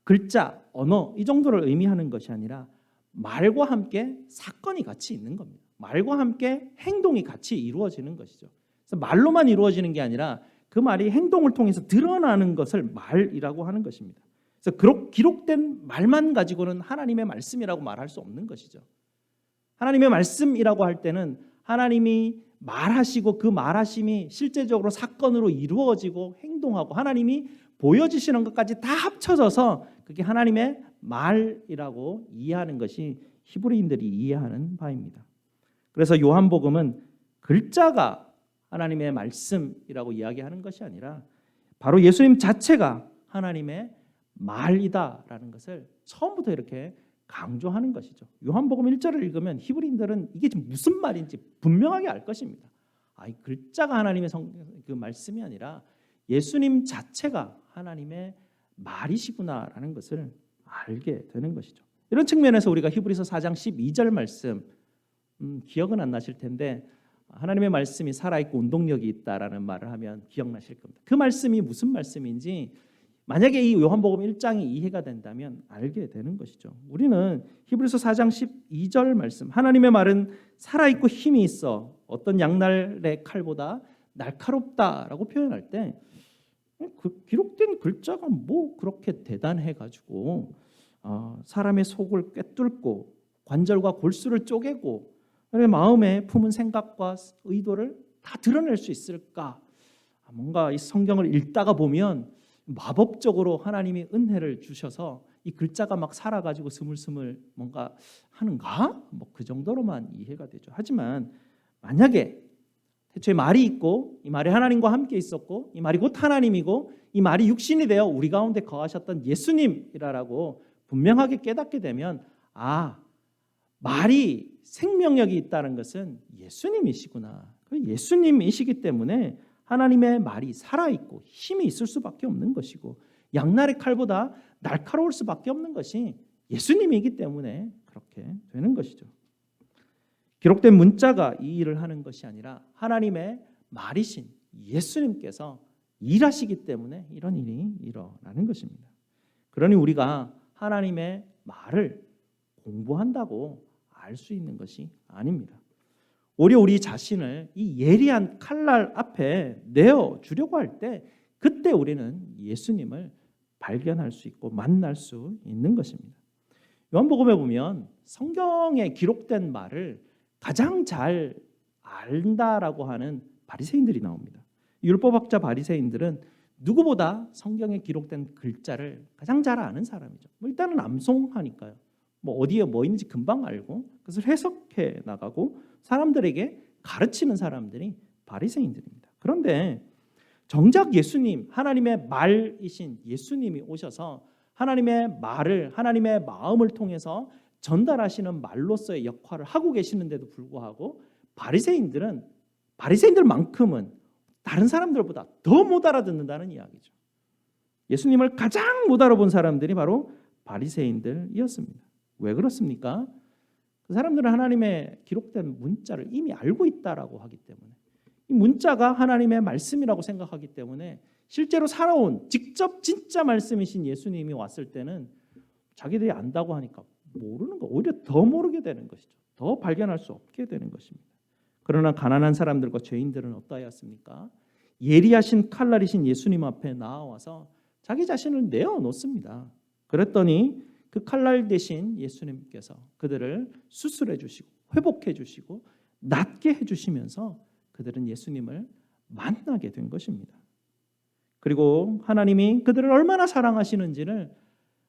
글자, 언어 이 정도를 의미하는 것이 아니라 말과 함께 사건이 같이 있는 겁니다. 말과 함께 행동이 같이 이루어지는 것이죠. 그래서 말로만 이루어지는 게 아니라 그 말이 행동을 통해서 드러나는 것을 말이라고 하는 것입니다. 그래서 기록된 말만 가지고는 하나님의 말씀이라고 말할 수 없는 것이죠. 하나님의 말씀이라고 할 때는 하나님이 말하시고 그 말하심이 실제적으로 사건으로 이루어지고 행동하고 하나님이 보여주시는 것까지 다 합쳐져서 그게 하나님의 말이라고 이해하는 것이 히브리인들이 이해하는 바입니다. 그래서 요한복음은 글자가 하나님의 말씀이라고 이야기하는 것이 아니라 바로 예수님 자체가 하나님의 말이다라는 것을 처음부터 이렇게 강조하는 것이죠. 요한복음 1절을 읽으면 히브리인들은 이게 지금 무슨 말인지 분명하게 알 것입니다. 이 글자가 하나님의 그 말씀이 아니라 예수님 자체가 하나님의 말이시구나라는 것을 알게 되는 것이죠. 이런 측면에서 우리가 히브리서 4장 12절 말씀 기억은 안 나실 텐데, 하나님의 말씀이 살아있고 운동력이 있다라는 말을 하면 기억나실 겁니다. 그 말씀이 무슨 말씀인지 만약에 이 요한복음 1장이 이해가 된다면 알게 되는 것이죠. 우리는 히브리서 4장 12절 말씀, 하나님의 말은 살아있고 힘이 있어 어떤 양날의 칼보다 날카롭다라고 표현할 때 그 기록된 글자가 뭐 그렇게 대단해가지고 사람의 속을 꿰뚫고 관절과 골수를 쪼개고 마음에 품은 생각과 의도를 다 드러낼 수 있을까? 뭔가 이 성경을 읽다가 보면 마법적으로 하나님이 은혜를 주셔서 이 글자가 막 살아가지고 스물스물 뭔가 하는가? 뭐 그 정도로만 이해가 되죠. 하지만 만약에 태초에 말이 있고 이 말이 하나님과 함께 있었고 이 말이 곧 하나님이고 이 말이 육신이 되어 우리 가운데 거하셨던 예수님이라고 분명하게 깨닫게 되면 말이 생명력이 있다는 것은 예수님이시구나. 예수님이시기 때문에 하나님의 말이 살아있고 힘이 있을 수밖에 없는 것이고 양날의 칼보다 날카로울 수밖에 없는 것이 예수님이기 때문에 그렇게 되는 것이죠. 기록된 문자가 이 일을 하는 것이 아니라 하나님의 말이신 예수님께서 일하시기 때문에 이런 일이 일어나는 것입니다. 그러니 우리가 하나님의 말을 공부한다고 알 수 있는 것이 아닙니다. 오히려 우리 자신을 이 예리한 칼날 앞에 내어주려고 할 때 그때 우리는 예수님을 발견할 수 있고 만날 수 있는 것입니다. 요한복음에 보면 성경에 기록된 말을 가장 잘 안다라고 하는 바리새인들이 나옵니다. 율법학자 바리새인들은 누구보다 성경에 기록된 글자를 가장 잘 아는 사람이죠. 일단은 암송하니까요. 어디에 뭐 있는지 금방 알고 그것을 해석해 나가고 사람들에게 가르치는 사람들이 바리새인들입니다. 그런데 정작 예수님, 하나님의 말이신 예수님이 오셔서 하나님의 말을, 하나님의 마음을 통해서 전달하시는 말로서의 역할을 하고 계시는데도 불구하고 바리새인들만큼은 다른 사람들보다 더 못 알아듣는다는 이야기죠. 예수님을 가장 못 알아본 사람들이 바로 바리새인들이었습니다. 왜 그렇습니까? 그 사람들은 하나님의 기록된 문자를 이미 알고 있다라고 하기 때문에, 이 문자가 하나님의 말씀이라고 생각하기 때문에 실제로 살아온 직접 진짜 말씀이신 예수님이 왔을 때는 자기들이 안다고 하니까 모르는 거, 오히려 더 모르게 되는 것이죠. 더 발견할 수 없게 되는 것입니다. 그러나 가난한 사람들과 죄인들은 어떠하였습니까? 예리하신 칼날이신 예수님 앞에 나와서 자기 자신을 내어놓습니다. 그랬더니 그 칼날 대신 예수님께서 그들을 수술해 주시고 회복해 주시고 낫게 해 주시면서 그들은 예수님을 만나게 된 것입니다. 그리고 하나님이 그들을 얼마나 사랑하시는지를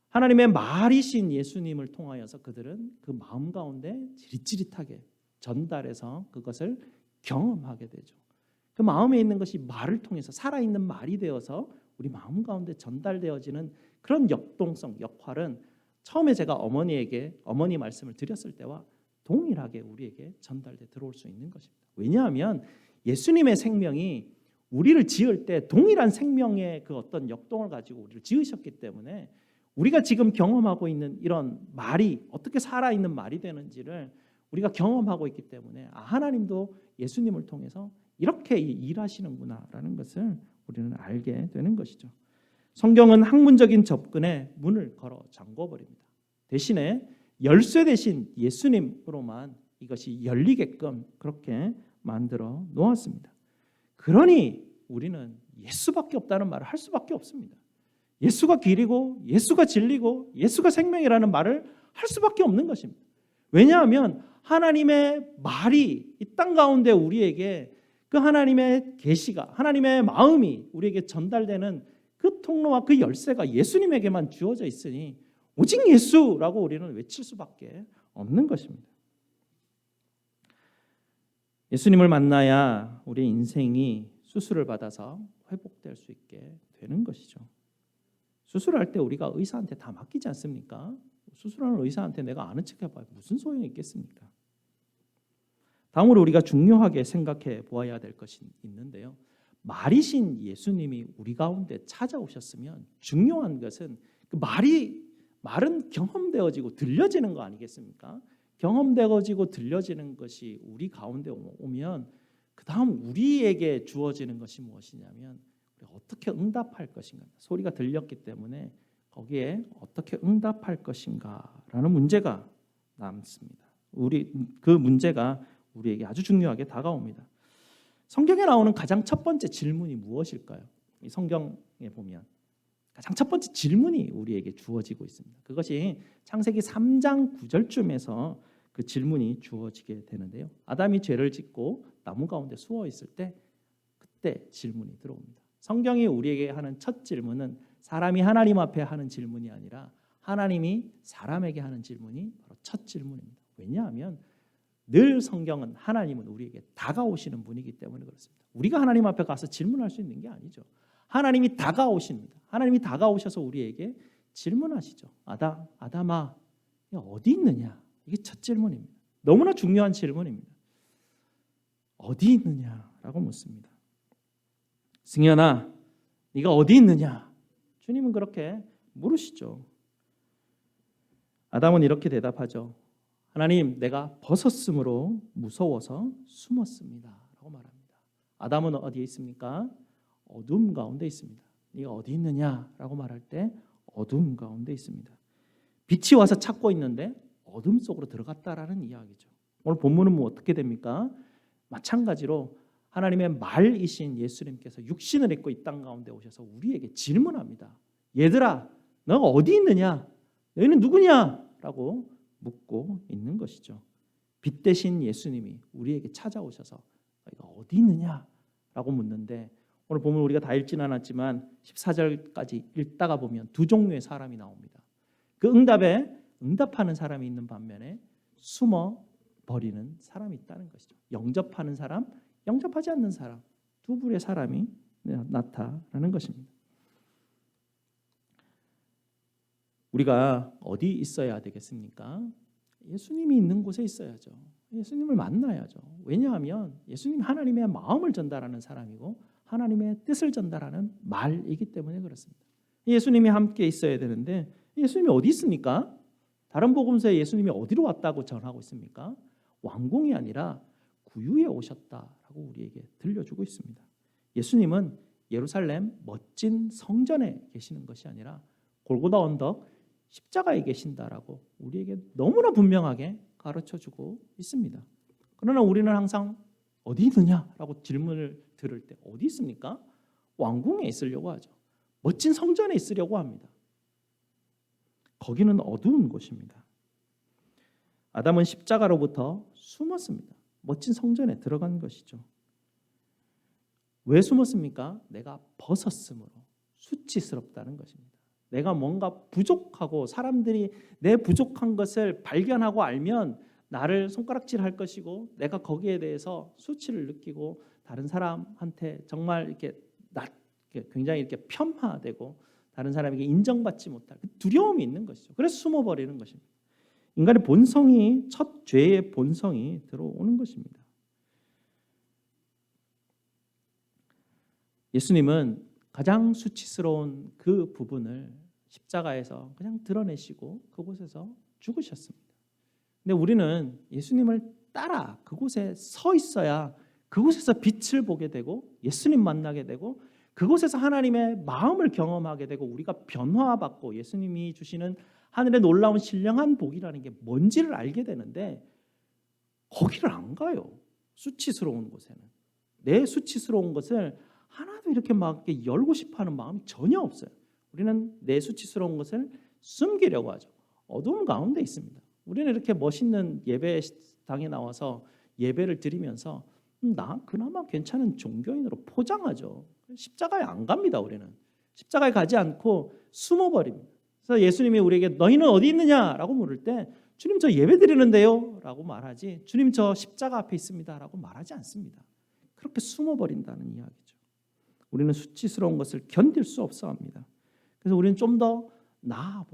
하나님의 말이신 예수님을 통하여서 그들은 그 마음 가운데 지릿지릿하게 전달해서 그것을 경험하게 되죠. 그 마음에 있는 것이 말을 통해서 살아있는 말이 되어서 우리 마음 가운데 전달되어지는 그런 역동성, 역할은 처음에 제가 어머니 말씀을 드렸을 때와 동일하게 우리에게 전달돼 들어올 수 있는 것입니다. 왜냐하면 예수님의 생명이 우리를 지을 때 동일한 생명의 그 어떤 역동을 가지고 우리를 지으셨기 때문에 우리가 지금 경험하고 있는 이런 말이 어떻게 살아있는 말이 되는지를 우리가 경험하고 있기 때문에 하나님도 예수님을 통해서 이렇게 일하시는구나라는 것을 우리는 알게 되는 것이죠. 성경은 학문적인 접근에 문을 걸어 잠궈버립니다. 대신에 열쇠 대신 예수님으로만 이것이 열리게끔 그렇게 만들어 놓았습니다. 그러니 우리는 예수밖에 없다는 말을 할 수밖에 없습니다. 예수가 길이고 예수가 진리고 예수가 생명이라는 말을 할 수밖에 없는 것입니다. 왜냐하면 하나님의 말이 이 땅 가운데 우리에게 그 하나님의 계시가, 하나님의 마음이 우리에게 전달되는 그 통로와 그 열쇠가 예수님에게만 주어져 있으니 오직 예수라고 우리는 외칠 수밖에 없는 것입니다. 예수님을 만나야 우리 인생이 수술을 받아서 회복될 수 있게 되는 것이죠. 수술할 때 우리가 의사한테 다 맡기지 않습니까? 수술하는 의사한테 내가 아는 척 해봐야 무슨 소용이 있겠습니까? 다음으로 우리가 중요하게 생각해 보아야 될 것이 있는데요. 말이신 예수님이 우리 가운데 찾아오셨으면 중요한 것은 그 말은 경험되어지고 들려지는 거 아니겠습니까? 경험되어지고 들려지는 것이 우리 가운데 오면 그 다음 우리에게 주어지는 것이 무엇이냐면 어떻게 응답할 것인가. 소리가 들렸기 때문에 거기에 어떻게 응답할 것인가라는 문제가 남습니다. 그 문제가 우리에게 아주 중요하게 다가옵니다. 성경에 나오는 가장 첫 번째 질문이 무엇일까요? 이 성경에 보면 가장 첫 번째 질문이 우리에게 주어지고 있습니다. 그것이 창세기 3장 9절쯤에서 그 질문이 주어지게 되는데요. 아담이 죄를 짓고 나무 가운데 숨어 있을 때 그때 질문이 들어옵니다. 성경이 우리에게 하는 첫 질문은 사람이 하나님 앞에 하는 질문이 아니라 하나님이 사람에게 하는 질문이 바로 첫 질문입니다. 왜냐하면 늘 성경은 하나님은 우리에게 다가오시는 분이기 때문에 그렇습니다. 우리가 하나님 앞에 가서 질문할 수 있는 게 아니죠. 하나님이 다가오십니다. 하나님이 다가오셔서 우리에게 질문하시죠. 아담아, 어디 있느냐? 이게 첫 질문입니다. 너무나 중요한 질문입니다. 어디 있느냐라고 묻습니다. 승현아, 네가 어디 있느냐? 주님은 그렇게 물으시죠. 아담은 이렇게 대답하죠. 하나님, 내가 벗었으므로 무서워서 숨었습니다. 라고 말합니다. 아담은 어디에 있습니까? 어둠 가운데 있습니다. 네가 어디 있느냐? 라고 말할 때 어둠 가운데 있습니다. 빛이 와서 찾고 있는데 어둠 속으로 들어갔다라는 이야기죠. 오늘 본문은 어떻게 됩니까? 마찬가지로 하나님의 말이신 예수님께서 육신을 입고 이 땅 가운데 오셔서 우리에게 질문합니다. 얘들아, 너가 어디 있느냐? 너희는 누구냐? 라고 묻고 있는 것이죠. 빛 대신 예수님이 우리에게 찾아오셔서 너희가 어디 있느냐? 라고 묻는데 오늘 보면 우리가 다 읽지는 않았지만 14절까지 읽다가 보면 두 종류의 사람이 나옵니다. 그 응답에 응답하는 사람이 있는 반면에 숨어 버리는 사람이 있다는 것이죠. 영접하는 사람, 영접하지 않는 사람. 두 부류의 사람이 나타나는 것입니다. 우리가 어디 있어야 되겠습니까? 예수님이 있는 곳에 있어야죠. 예수님을 만나야죠. 왜냐하면 예수님이 하나님의 마음을 전달하는 사람이고 하나님의 뜻을 전달하는 말이기 때문에 그렇습니다. 예수님이 함께 있어야 되는데 예수님이 어디 있습니까? 다른 복음서에 예수님이 어디로 왔다고 전하고 있습니까? 왕궁이 아니라 구유에 오셨다라고 우리에게 들려주고 있습니다. 예수님은 예루살렘 멋진 성전에 계시는 것이 아니라 골고다 언덕 십자가에 계신다라고 우리에게 너무나 분명하게 가르쳐주고 있습니다. 그러나 우리는 항상 어디 있느냐라고 질문을 들을 때 어디 있습니까? 왕궁에 있으려고 하죠. 멋진 성전에 있으려고 합니다. 거기는 어두운 곳입니다. 아담은 십자가로부터 숨었습니다. 멋진 성전에 들어간 것이죠. 왜 숨었습니까? 내가 벗었으므로 수치스럽다는 것입니다. 내가 뭔가 부족하고 사람들이 내 부족한 것을 발견하고 알면 나를 손가락질할 것이고 내가 거기에 대해서 수치를 느끼고 다른 사람한테 정말 이렇게 굉장히 이렇게 폄하되고 다른 사람에게 인정받지 못할 두려움이 있는 것이죠. 그래서 숨어버리는 것입니다. 인간의 본성이 첫 죄의 본성이 들어오는 것입니다. 예수님은 가장 수치스러운 그 부분을 십자가에서 그냥 드러내시고 그곳에서 죽으셨습니다. 근데 우리는 예수님을 따라 그곳에 서 있어야 그곳에서 빛을 보게 되고 예수님 만나게 되고 그곳에서 하나님의 마음을 경험하게 되고 우리가 변화받고 예수님이 주시는 하늘의 놀라운 신령한 복이라는 게 뭔지를 알게 되는데 거기를 안 가요. 수치스러운 곳에는. 내 수치스러운 것을 하나도 이렇게 막 열고 싶어하는 마음이 전혀 없어요. 우리는 내 수치스러운 것을 숨기려고 하죠. 어두움 가운데 있습니다. 우리는 이렇게 멋있는 예배당에 나와서 예배를 드리면서 나 그나마 괜찮은 종교인으로 포장하죠. 십자가에 안 갑니다. 우리는 십자가에 가지 않고 숨어버립니다. 그래서 예수님이 우리에게 너희는 어디 있느냐라고 물을 때 주님 저 예배 드리는데요 라고 말하지 주님 저 십자가 앞에 있습니다 라고 말하지 않습니다. 그렇게 숨어버린다는 이야기죠. 우리는 수치스러운 것을 견딜 수 없어 합니다. 그래서 우리는 좀 더 나아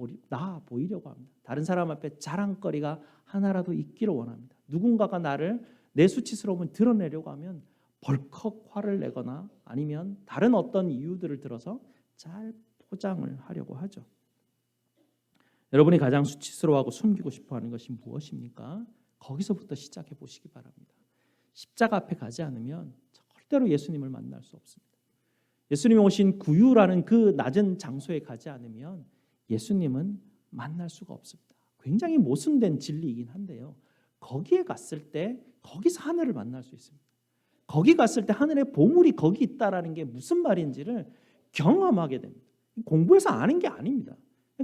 보이려고 합니다. 다른 사람 앞에 자랑거리가 하나라도 있기를 원합니다. 누군가가 나를 내 수치스러움을 드러내려고 하면 벌컥 화를 내거나 아니면 다른 어떤 이유들을 들어서 잘 포장을 하려고 하죠. 여러분이 가장 수치스러워하고 숨기고 싶어하는 것이 무엇입니까? 거기서부터 시작해 보시기 바랍니다. 십자가 앞에 가지 않으면 절대로 예수님을 만날 수 없습니다. 예수님이 오신 구유라는 그 낮은 장소에 가지 않으면 예수님은 만날 수가 없습니다. 굉장히 모순된 진리이긴 한데요. 거기에 갔을 때 거기서 하늘을 만날 수 있습니다. 거기 갔을 때 하늘의 보물이 거기 있다라는 게 무슨 말인지를 경험하게 됩니다. 공부해서 아는 게 아닙니다.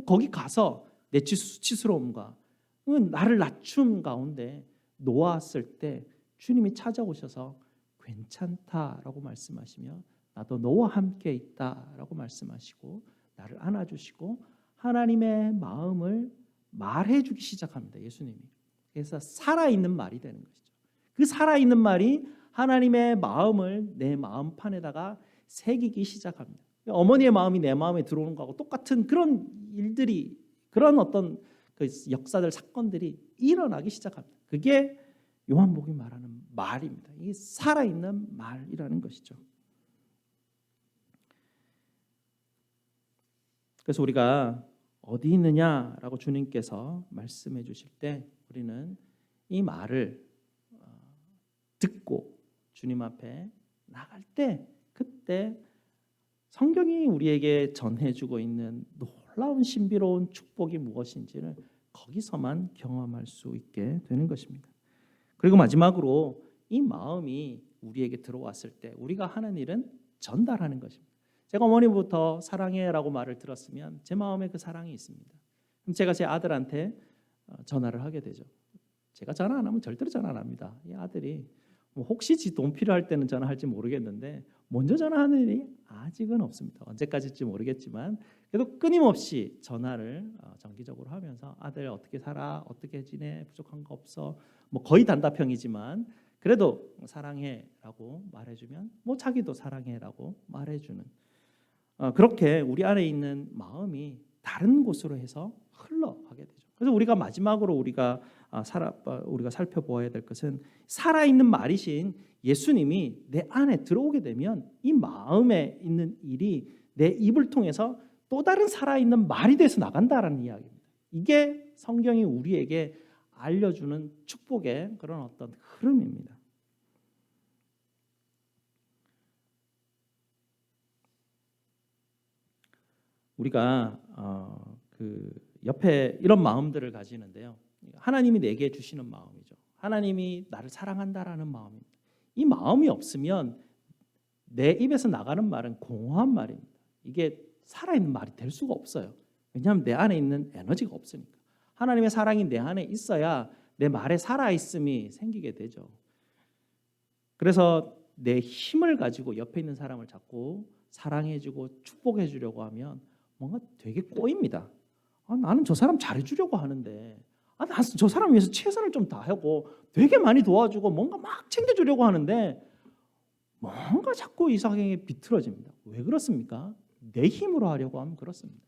거기 가서 내 수치스러움과 나를 낮춤 가운데 놓았을 때 주님이 찾아오셔서 괜찮다라고 말씀하시며 나도 너와 함께 있다라고 말씀하시고 나를 안아주시고 하나님의 마음을 말해주기 시작합니다. 예수님이. 그래서 살아있는 말이 되는 것이죠. 그 살아있는 말이 하나님의 마음을 내 마음판에다가 새기기 시작합니다. 어머니의 마음이 내 마음에 들어오는 거하고 똑같은 그런 일들이 그런 어떤 그 역사들 사건들이 일어나기 시작합니다. 그게 요한복음이 말하는 말입니다. 이게 살아있는 말이라는 것이죠. 그래서 우리가 어디 있느냐라고 주님께서 말씀해 주실 때 우리는 이 말을 듣고 주님 앞에 나갈 때 그때 성경이 우리에게 전해주고 있는 놀라운 신비로운 축복이 무엇인지를 거기서만 경험할 수 있게 되는 것입니다. 그리고 마지막으로 이 마음이 우리에게 들어왔을 때 우리가 하는 일은 전달하는 것입니다. 제가 어머니부터 사랑해라고 말을 들었으면 제 마음에 그 사랑이 있습니다. 그럼 제가 제 아들한테 전화를 하게 되죠. 제가 전화 안 하면 절대로 전화 안 합니다. 이 아들이 혹시 지 돈 필요할 때는 전화할지 모르겠는데 먼저 전화하는 일이 아직은 없습니다. 언제까지일지 모르겠지만 그래도 끊임없이 전화를 정기적으로 하면서 아들 어떻게 살아? 어떻게 지내? 부족한 거 없어? 뭐 거의 단답형이지만 그래도 사랑해라고 말해주면 뭐 자기도 사랑해라고 말해주는 그렇게 우리 안에 있는 마음이 다른 곳으로 해서 흘러가게 되죠. 그래서 우리가 마지막으로 우리가 살펴보아야 될 것은 살아있는 말이신 예수님이 내 안에 들어오게 되면 이 마음에 있는 일이 내 입을 통해서 또 다른 살아있는 말이 돼서 나간다라는 이야기입니다. 이게 성경이 우리에게 알려주는 축복의 그런 어떤 흐름입니다. 우리가 그 옆에 이런 마음들을 가지는데요. 하나님이 내게 주시는 마음이죠. 하나님이 나를 사랑한다라는 마음입니다. 이 마음이 없으면 내 입에서 나가는 말은 공허한 말입니다. 이게 살아있는 말이 될 수가 없어요. 왜냐하면 내 안에 있는 에너지가 없으니까. 하나님의 사랑이 내 안에 있어야 내 말에 살아있음이 생기게 되죠. 그래서 내 힘을 가지고 옆에 있는 사람을 자꾸 사랑해주고 축복해주려고 하면 뭔가 되게 꼬입니다. 나는 저 사람 잘해주려고 하는데 나 저 사람 위해서 최선을 좀 다하고 되게 많이 도와주고 뭔가 막 챙겨주려고 하는데 뭔가 자꾸 이상하게 비틀어집니다. 왜 그렇습니까? 내 힘으로 하려고 하면 그렇습니다.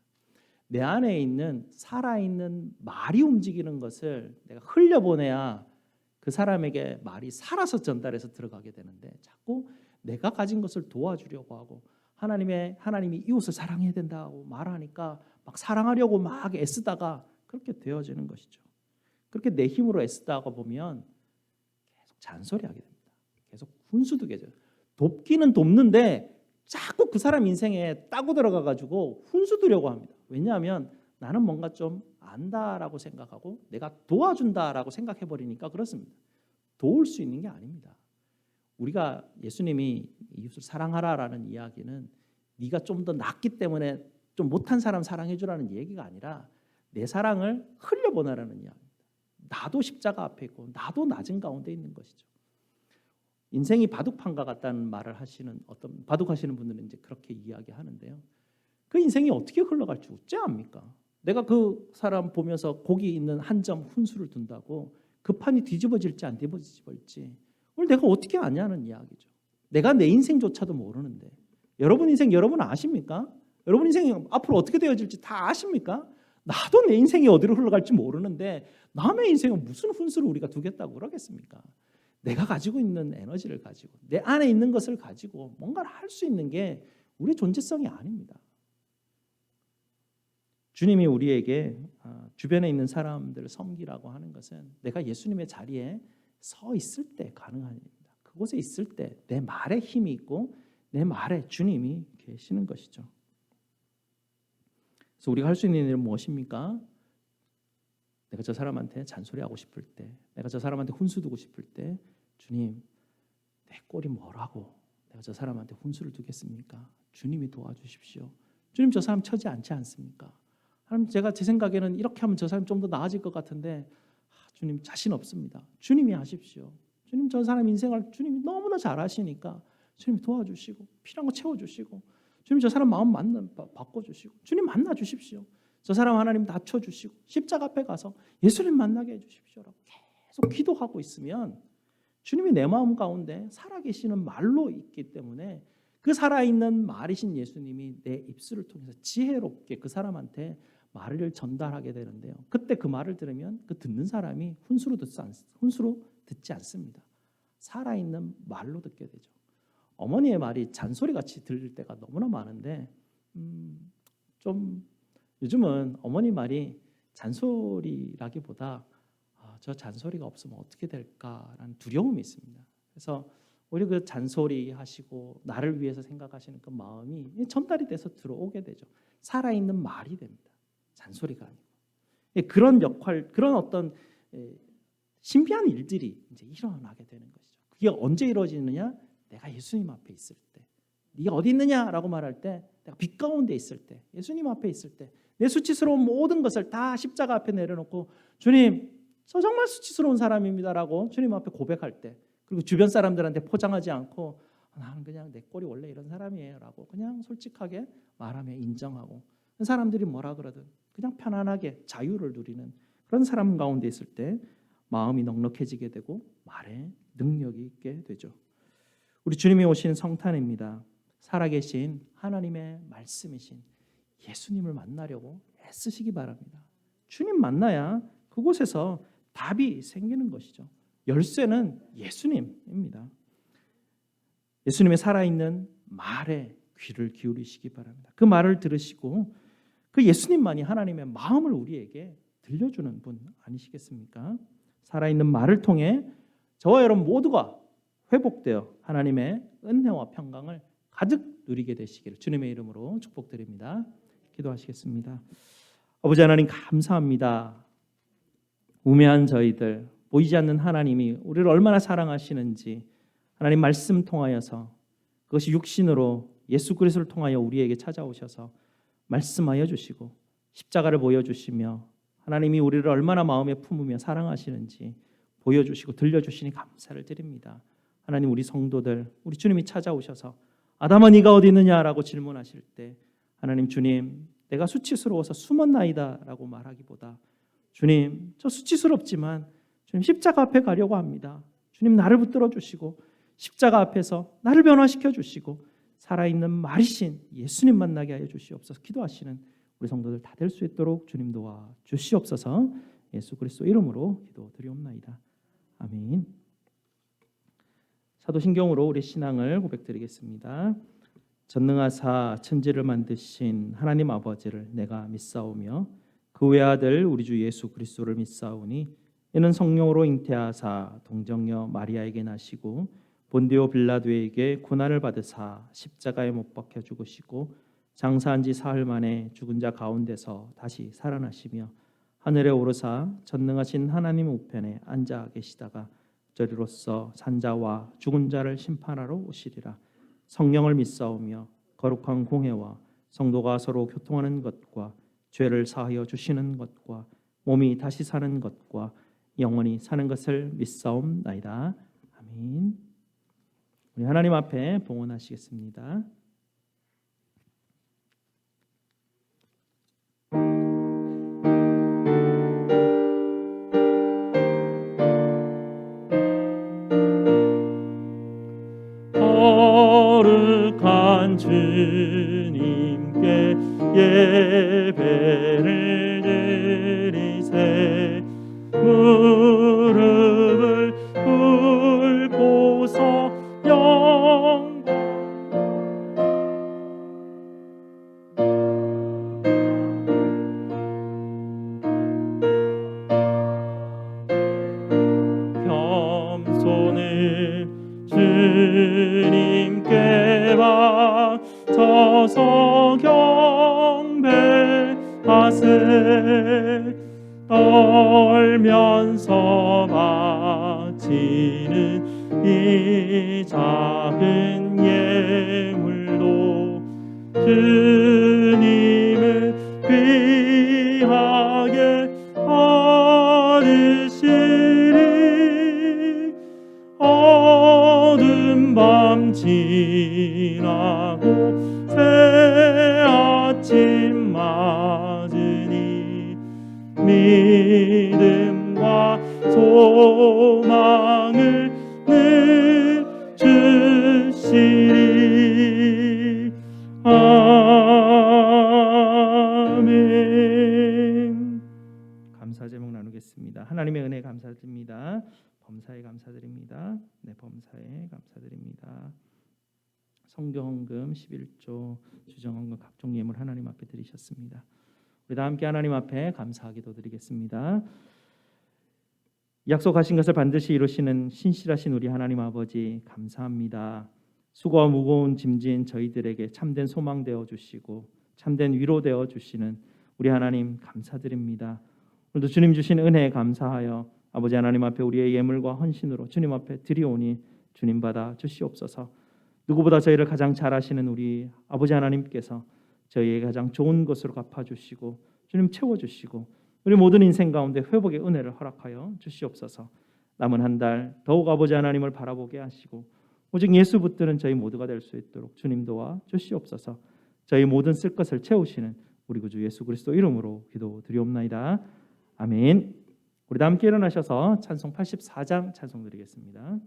내 안에 있는 살아있는 말이 움직이는 것을 내가 흘려보내야 그 사람에게 말이 살아서 전달해서 들어가게 되는데 자꾸 내가 가진 것을 도와주려고 하고 하나님이 이웃을 사랑해야 된다고 말하니까 막 사랑하려고 막 애쓰다가 그렇게 되어지는 것이죠. 그렇게 내 힘으로 애쓰다가 보면 계속 잔소리하게 됩니다. 계속 훈수두게 돼요. 돕기는 돕는데 자꾸 그 사람 인생에 따고 들어가가지고 훈수두려고 합니다. 왜냐하면 나는 뭔가 좀 안다라고 생각하고 내가 도와준다라고 생각해버리니까 그렇습니다. 도울 수 있는 게 아닙니다. 우리가 예수님이 이웃을 사랑하라라는 이야기는 네가 좀 더 낫기 때문에 좀 못한 사람 사랑해주라는 얘기가 아니라 내 사랑을 흘려보내라는 이야기입니다. 나도 십자가 앞에 있고 나도 낮은 가운데 있는 것이죠. 인생이 바둑판과 같다는 말을 하시는 어떤 바둑하시는 분들은 이제 그렇게 이야기하는데요. 그 인생이 어떻게 흘러갈지 어찌 압니까? 내가 그 사람 보면서 거기 있는 한 점 훈수를 둔다고 그 판이 뒤집어질지 안 뒤집어질지 그걸 내가 어떻게 아냐는 이야기죠. 내가 내 인생조차도 모르는데 여러분 인생 여러분 아십니까? 여러분 인생이 앞으로 어떻게 되어질지 다 아십니까? 나도 내 인생이 어디로 흘러갈지 모르는데 남의 인생은 무슨 훈수를 우리가 두겠다고 그러겠습니까? 내가 가지고 있는 에너지를 가지고 내 안에 있는 것을 가지고 뭔가를 할 수 있는 게 우리 존재성이 아닙니다. 주님이 우리에게 주변에 있는 사람들을 섬기라고 하는 것은 내가 예수님의 자리에 서 있을 때 가능한 일입니다. 그곳에 있을 때 내 말에 힘이 있고 내 말에 주님이 계시는 것이죠. 그래서 우리가 할 수 있는 일은 무엇입니까? 내가 저 사람한테 잔소리하고 싶을 때, 내가 저 사람한테 훈수 두고 싶을 때 주님, 내 꼴이 뭐라고 내가 저 사람한테 훈수를 두겠습니까? 주님이 도와주십시오. 주님 저 사람 처지 않지 않습니까? 하나님 제가 제 생각에는 이렇게 하면 저 사람 좀 더 나아질 것 같은데 주님 자신 없습니다. 주님이 하십시오. 주님 저 사람 인생을 주님이 너무나 잘 아시니까 주님 도와주시고 필요한 거 채워주시고 주님 저 사람 마음 바꿔주시고 주님 만나주십시오. 저 사람 하나님 낮춰주시고 십자가 앞에 가서 예수님 만나게 해주십시오라고 계속 기도하고 있으면 주님이 내 마음 가운데 살아계시는 말로 있기 때문에 그 살아있는 말이신 예수님이 내 입술을 통해서 지혜롭게 그 사람한테 말을 전달하게 되는데요. 그때 그 말을 들으면 그 듣는 사람이 훈수로 듣지 않습니다. 살아있는 말로 듣게 되죠. 어머니의 말이 잔소리같이 들릴 때가 너무나 많은데 좀 요즘은 어머니 말이 잔소리라기보다 저 잔소리가 없으면 어떻게 될까라는 두려움이 있습니다. 그래서 오히려 그 잔소리 하시고 나를 위해서 생각하시는 그 마음이 전달이 돼서 들어오게 되죠. 살아있는 말이 됩니다. 잔소리가 아니고. 그런 역할, 그런 어떤 신비한 일들이 이제 일어나게 되는 것이죠. 그게 언제 이루어지느냐? 내가 예수님 앞에 있을 때. 네가 어디 있느냐라고 말할 때, 내가 빛 가운데 있을 때, 예수님 앞에 있을 때, 내 수치스러운 모든 것을 다 십자가 앞에 내려놓고 주님, 저 정말 수치스러운 사람입니다라고 주님 앞에 고백할 때, 그리고 주변 사람들한테 포장하지 않고 나는 그냥 내 꼴이 원래 이런 사람이에요라고 그냥 솔직하게 말하며 인정하고 그 사람들이 뭐라 그러든 그냥 편안하게 자유를 누리는 그런 사람 가운데 있을 때 마음이 넉넉해지게 되고 말에 능력이 있게 되죠. 우리 주님이 오신 성탄입니다. 살아계신 하나님의 말씀이신 예수님을 만나려고 애쓰시기 바랍니다. 주님 만나야 그곳에서 답이 생기는 것이죠. 열쇠는 예수님입니다. 예수님의 살아있는 말에 귀를 기울이시기 바랍니다. 그 말을 들으시고 그 예수님만이 하나님의 마음을 우리에게 들려주는 분 아니시겠습니까? 살아있는 말을 통해 저와 여러분 모두가 회복되어 하나님의 은혜와 평강을 가득 누리게 되시기를 주님의 이름으로 축복드립니다. 기도하시겠습니다. 아버지 하나님 감사합니다. 우매한 저희들, 보이지 않는 하나님이 우리를 얼마나 사랑하시는지 하나님 말씀 통하여서 그것이 육신으로 예수 그리스도를 통하여 우리에게 찾아오셔서 말씀하여 주시고 십자가를 보여주시며 하나님이 우리를 얼마나 마음에 품으며 사랑하시는지 보여주시고 들려주시니 감사를 드립니다. 하나님 우리 성도들, 우리 주님이 찾아오셔서 아담아 네가 어디 있느냐라고 질문하실 때 하나님 주님 내가 수치스러워서 숨었나이다 라고 말하기보다 주님 저 수치스럽지만 주님 십자가 앞에 가려고 합니다. 주님 나를 붙들어 주시고 십자가 앞에서 나를 변화시켜 주시고 살아있는 말이신 예수님 만나게 하여 주시옵소서. 기도하시는 우리 성도들 다 될 수 있도록 주님 도와 주시옵소서. 예수 그리스도 이름으로 기도드리옵나이다. 아멘. 사도신경으로 우리 신앙을 고백드리겠습니다. 전능하사 천지를 만드신 하나님 아버지를 내가 믿사오며 그 외아들 우리 주 예수 그리스도를 믿사오니 이는 성령으로 잉태하사 동정녀 마리아에게 나시고 본디오 빌라도에게 고난을 받으사 십자가에 못 박혀 죽으시고 장사한 지 사흘 만에 죽은 자 가운데서 다시 살아나시며 하늘에 오르사 전능하신 하나님 우편에 앉아 계시다가 저리로서 산자와 죽은 자를 심판하러 오시리라. 성령을 믿사오며 거룩한 공회와 성도가 서로 교통하는 것과 죄를 사하여 주시는 것과 몸이 다시 사는 것과 영원히 사는 것을 믿사옵나이다. 아멘. 우리 하나님 앞에 봉헌하시겠습니다. 거룩한 주님께 예배를 드리세 무릎을 꿇고서 영광 겸손을 주님께 바쳐서 경배하세 떨면서 바치는 이 작은 예물도 주님을 귀하게 받으시리 어두운 밤 지나고 새 아침 맞으니 믿음과 소망을 늘 주시리. 아멘. 감사 제목 나누겠습니다. 하나님의 은혜 감사드립니다. 범사에 감사드립니다. 네, 범사에 감사드립니다. 성경헌금 11조 주정헌금 각종 예물 하나님 앞에 드리셨습니다. 우리 다 함께 하나님 앞에 감사 기도드리겠습니다. 약속하신 것을 반드시 이루시는 신실하신 우리 하나님 아버지 감사합니다. 수고와 무거운 짐진 저희들에게 참된 소망 되어 주시고 참된 위로 되어 주시는 우리 하나님 감사드립니다. 오늘도 주님 주신 은혜에 감사하여 아버지 하나님 앞에 우리의 예물과 헌신으로 주님 앞에 드리오니 주님 받아 주시옵소서. 누구보다 저희를 가장 잘 아시는 우리 아버지 하나님께서 저희에게 가장 좋은 것으로 갚아주시고 주님 채워주시고 우리 모든 인생 가운데 회복의 은혜를 허락하여 주시옵소서. 남은 한 달 더욱 아버지 하나님을 바라보게 하시고 오직 예수 붙드는 저희 모두가 될 수 있도록 주님 도와 주시옵소서. 저희 모든 쓸 것을 채우시는 우리 구주 예수 그리스도 이름으로 기도드리옵나이다. 아멘. 우리 다 함께 일어나셔서 찬송 84장 찬송 드리겠습니다.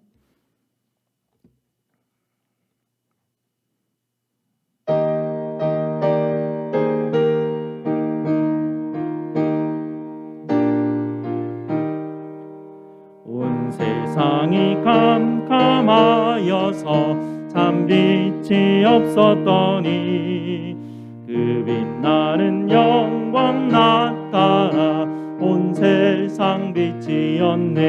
온 세상이 캄캄하여서 참 빛이 없었더니 그 빛나는 영광 나타나 온 세상 빛이었네.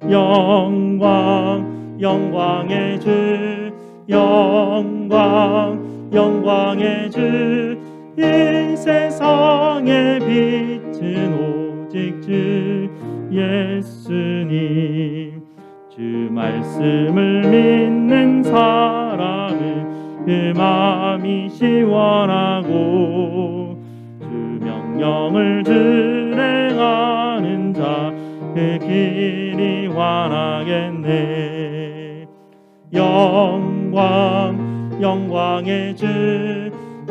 영광 영광의 주 영광 영광의 주 이 세상의 빛은 오직 주 예수님. 주 말씀을 믿는 사람은 그 마음이 시원하고 주 명령을 준행하는 자 그 길이 환하겠네. 영광 영광의 주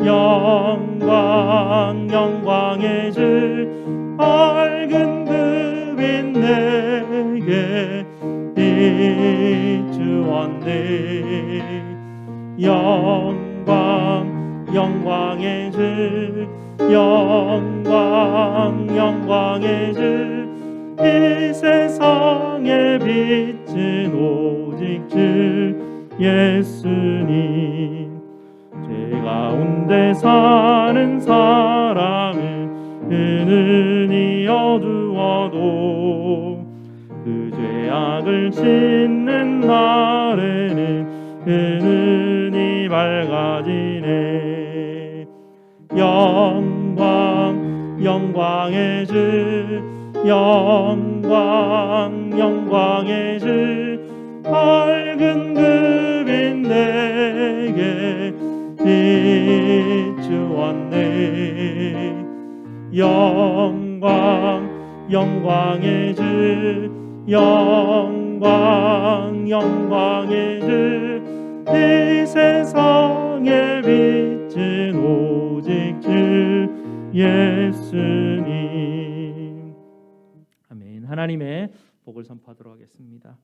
영광 영광의 주 밝은 그 빛 내게 비추었네. 영광 영광의 주 영광 영광의 주 이 세상의 빛은 오직 주 예수님. 죄 가운데 사는 사람은 그 눈이 어두워도 그 죄악을 씻는 날에는 그 눈이 밝아지네. 영광 영광의 주 영광 영광의 주 밝은 그 빛 내게 비추었네. 영광 영광의 주 영광 영광의 주 이 세상의 빛은 오직 주 예수님. 아멘. 하나님의 복을 선포하도록 하겠습니다.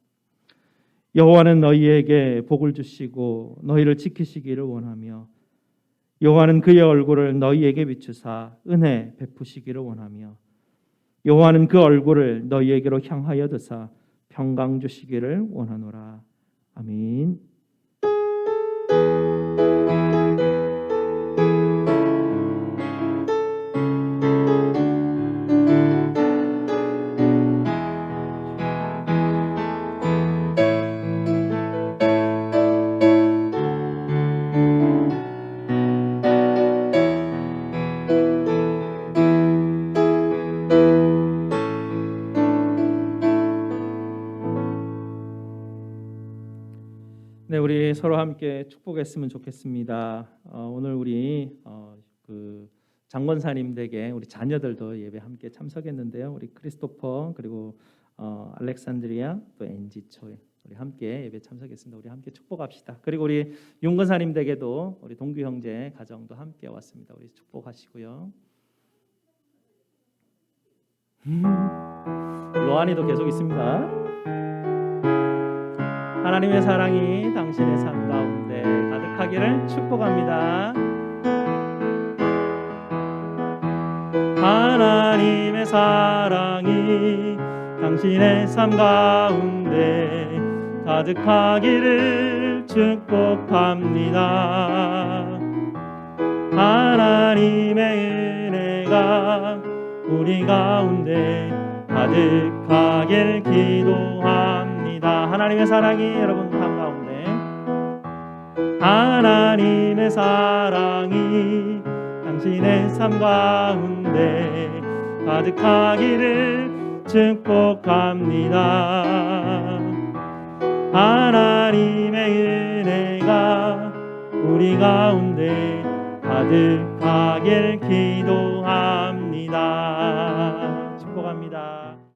여호와는 너희에게 복을 주시고 너희를 지키시기를 원하며 여호와는 그의 얼굴을 너희에게 비추사 은혜 베푸시기를 원하며 여호와는 그 얼굴을 너희에게로 향하여 드사 평강 주시기를 원하노라. 아멘. 네, 우리 서로 함께 축복했으면 좋겠습니다. 오늘 우리 그 장권사님 댁에 우리 자녀들도 예배 함께 참석했는데요. 우리 크리스토퍼 그리고 알렉산드리아 또 엔지초 우리 함께 예배 참석했습니다. 우리 함께 축복합시다. 그리고 우리 윤건사님 댁에도 우리 동규 형제 가정도 함께 왔습니다. 우리 축복하시고요. 로안이도 계속 있습니다. 하나님의 사랑이 당신의 삶 가운데 가득하기를 축복합니다. 하나님의 사랑이 당신의 삶 가운데 가득하기를 축복합니다. 하나님의 은혜가 우리 가운데 가득하길 기도합니다. 하나님의 사랑이 여러분 삶 가운데 하나님의 사랑이 당신의 삶 가운데 가득하기를 축복합니다. 하나님의 은혜가 우리 가운데 가득하길 기도합니다. 축복합니다.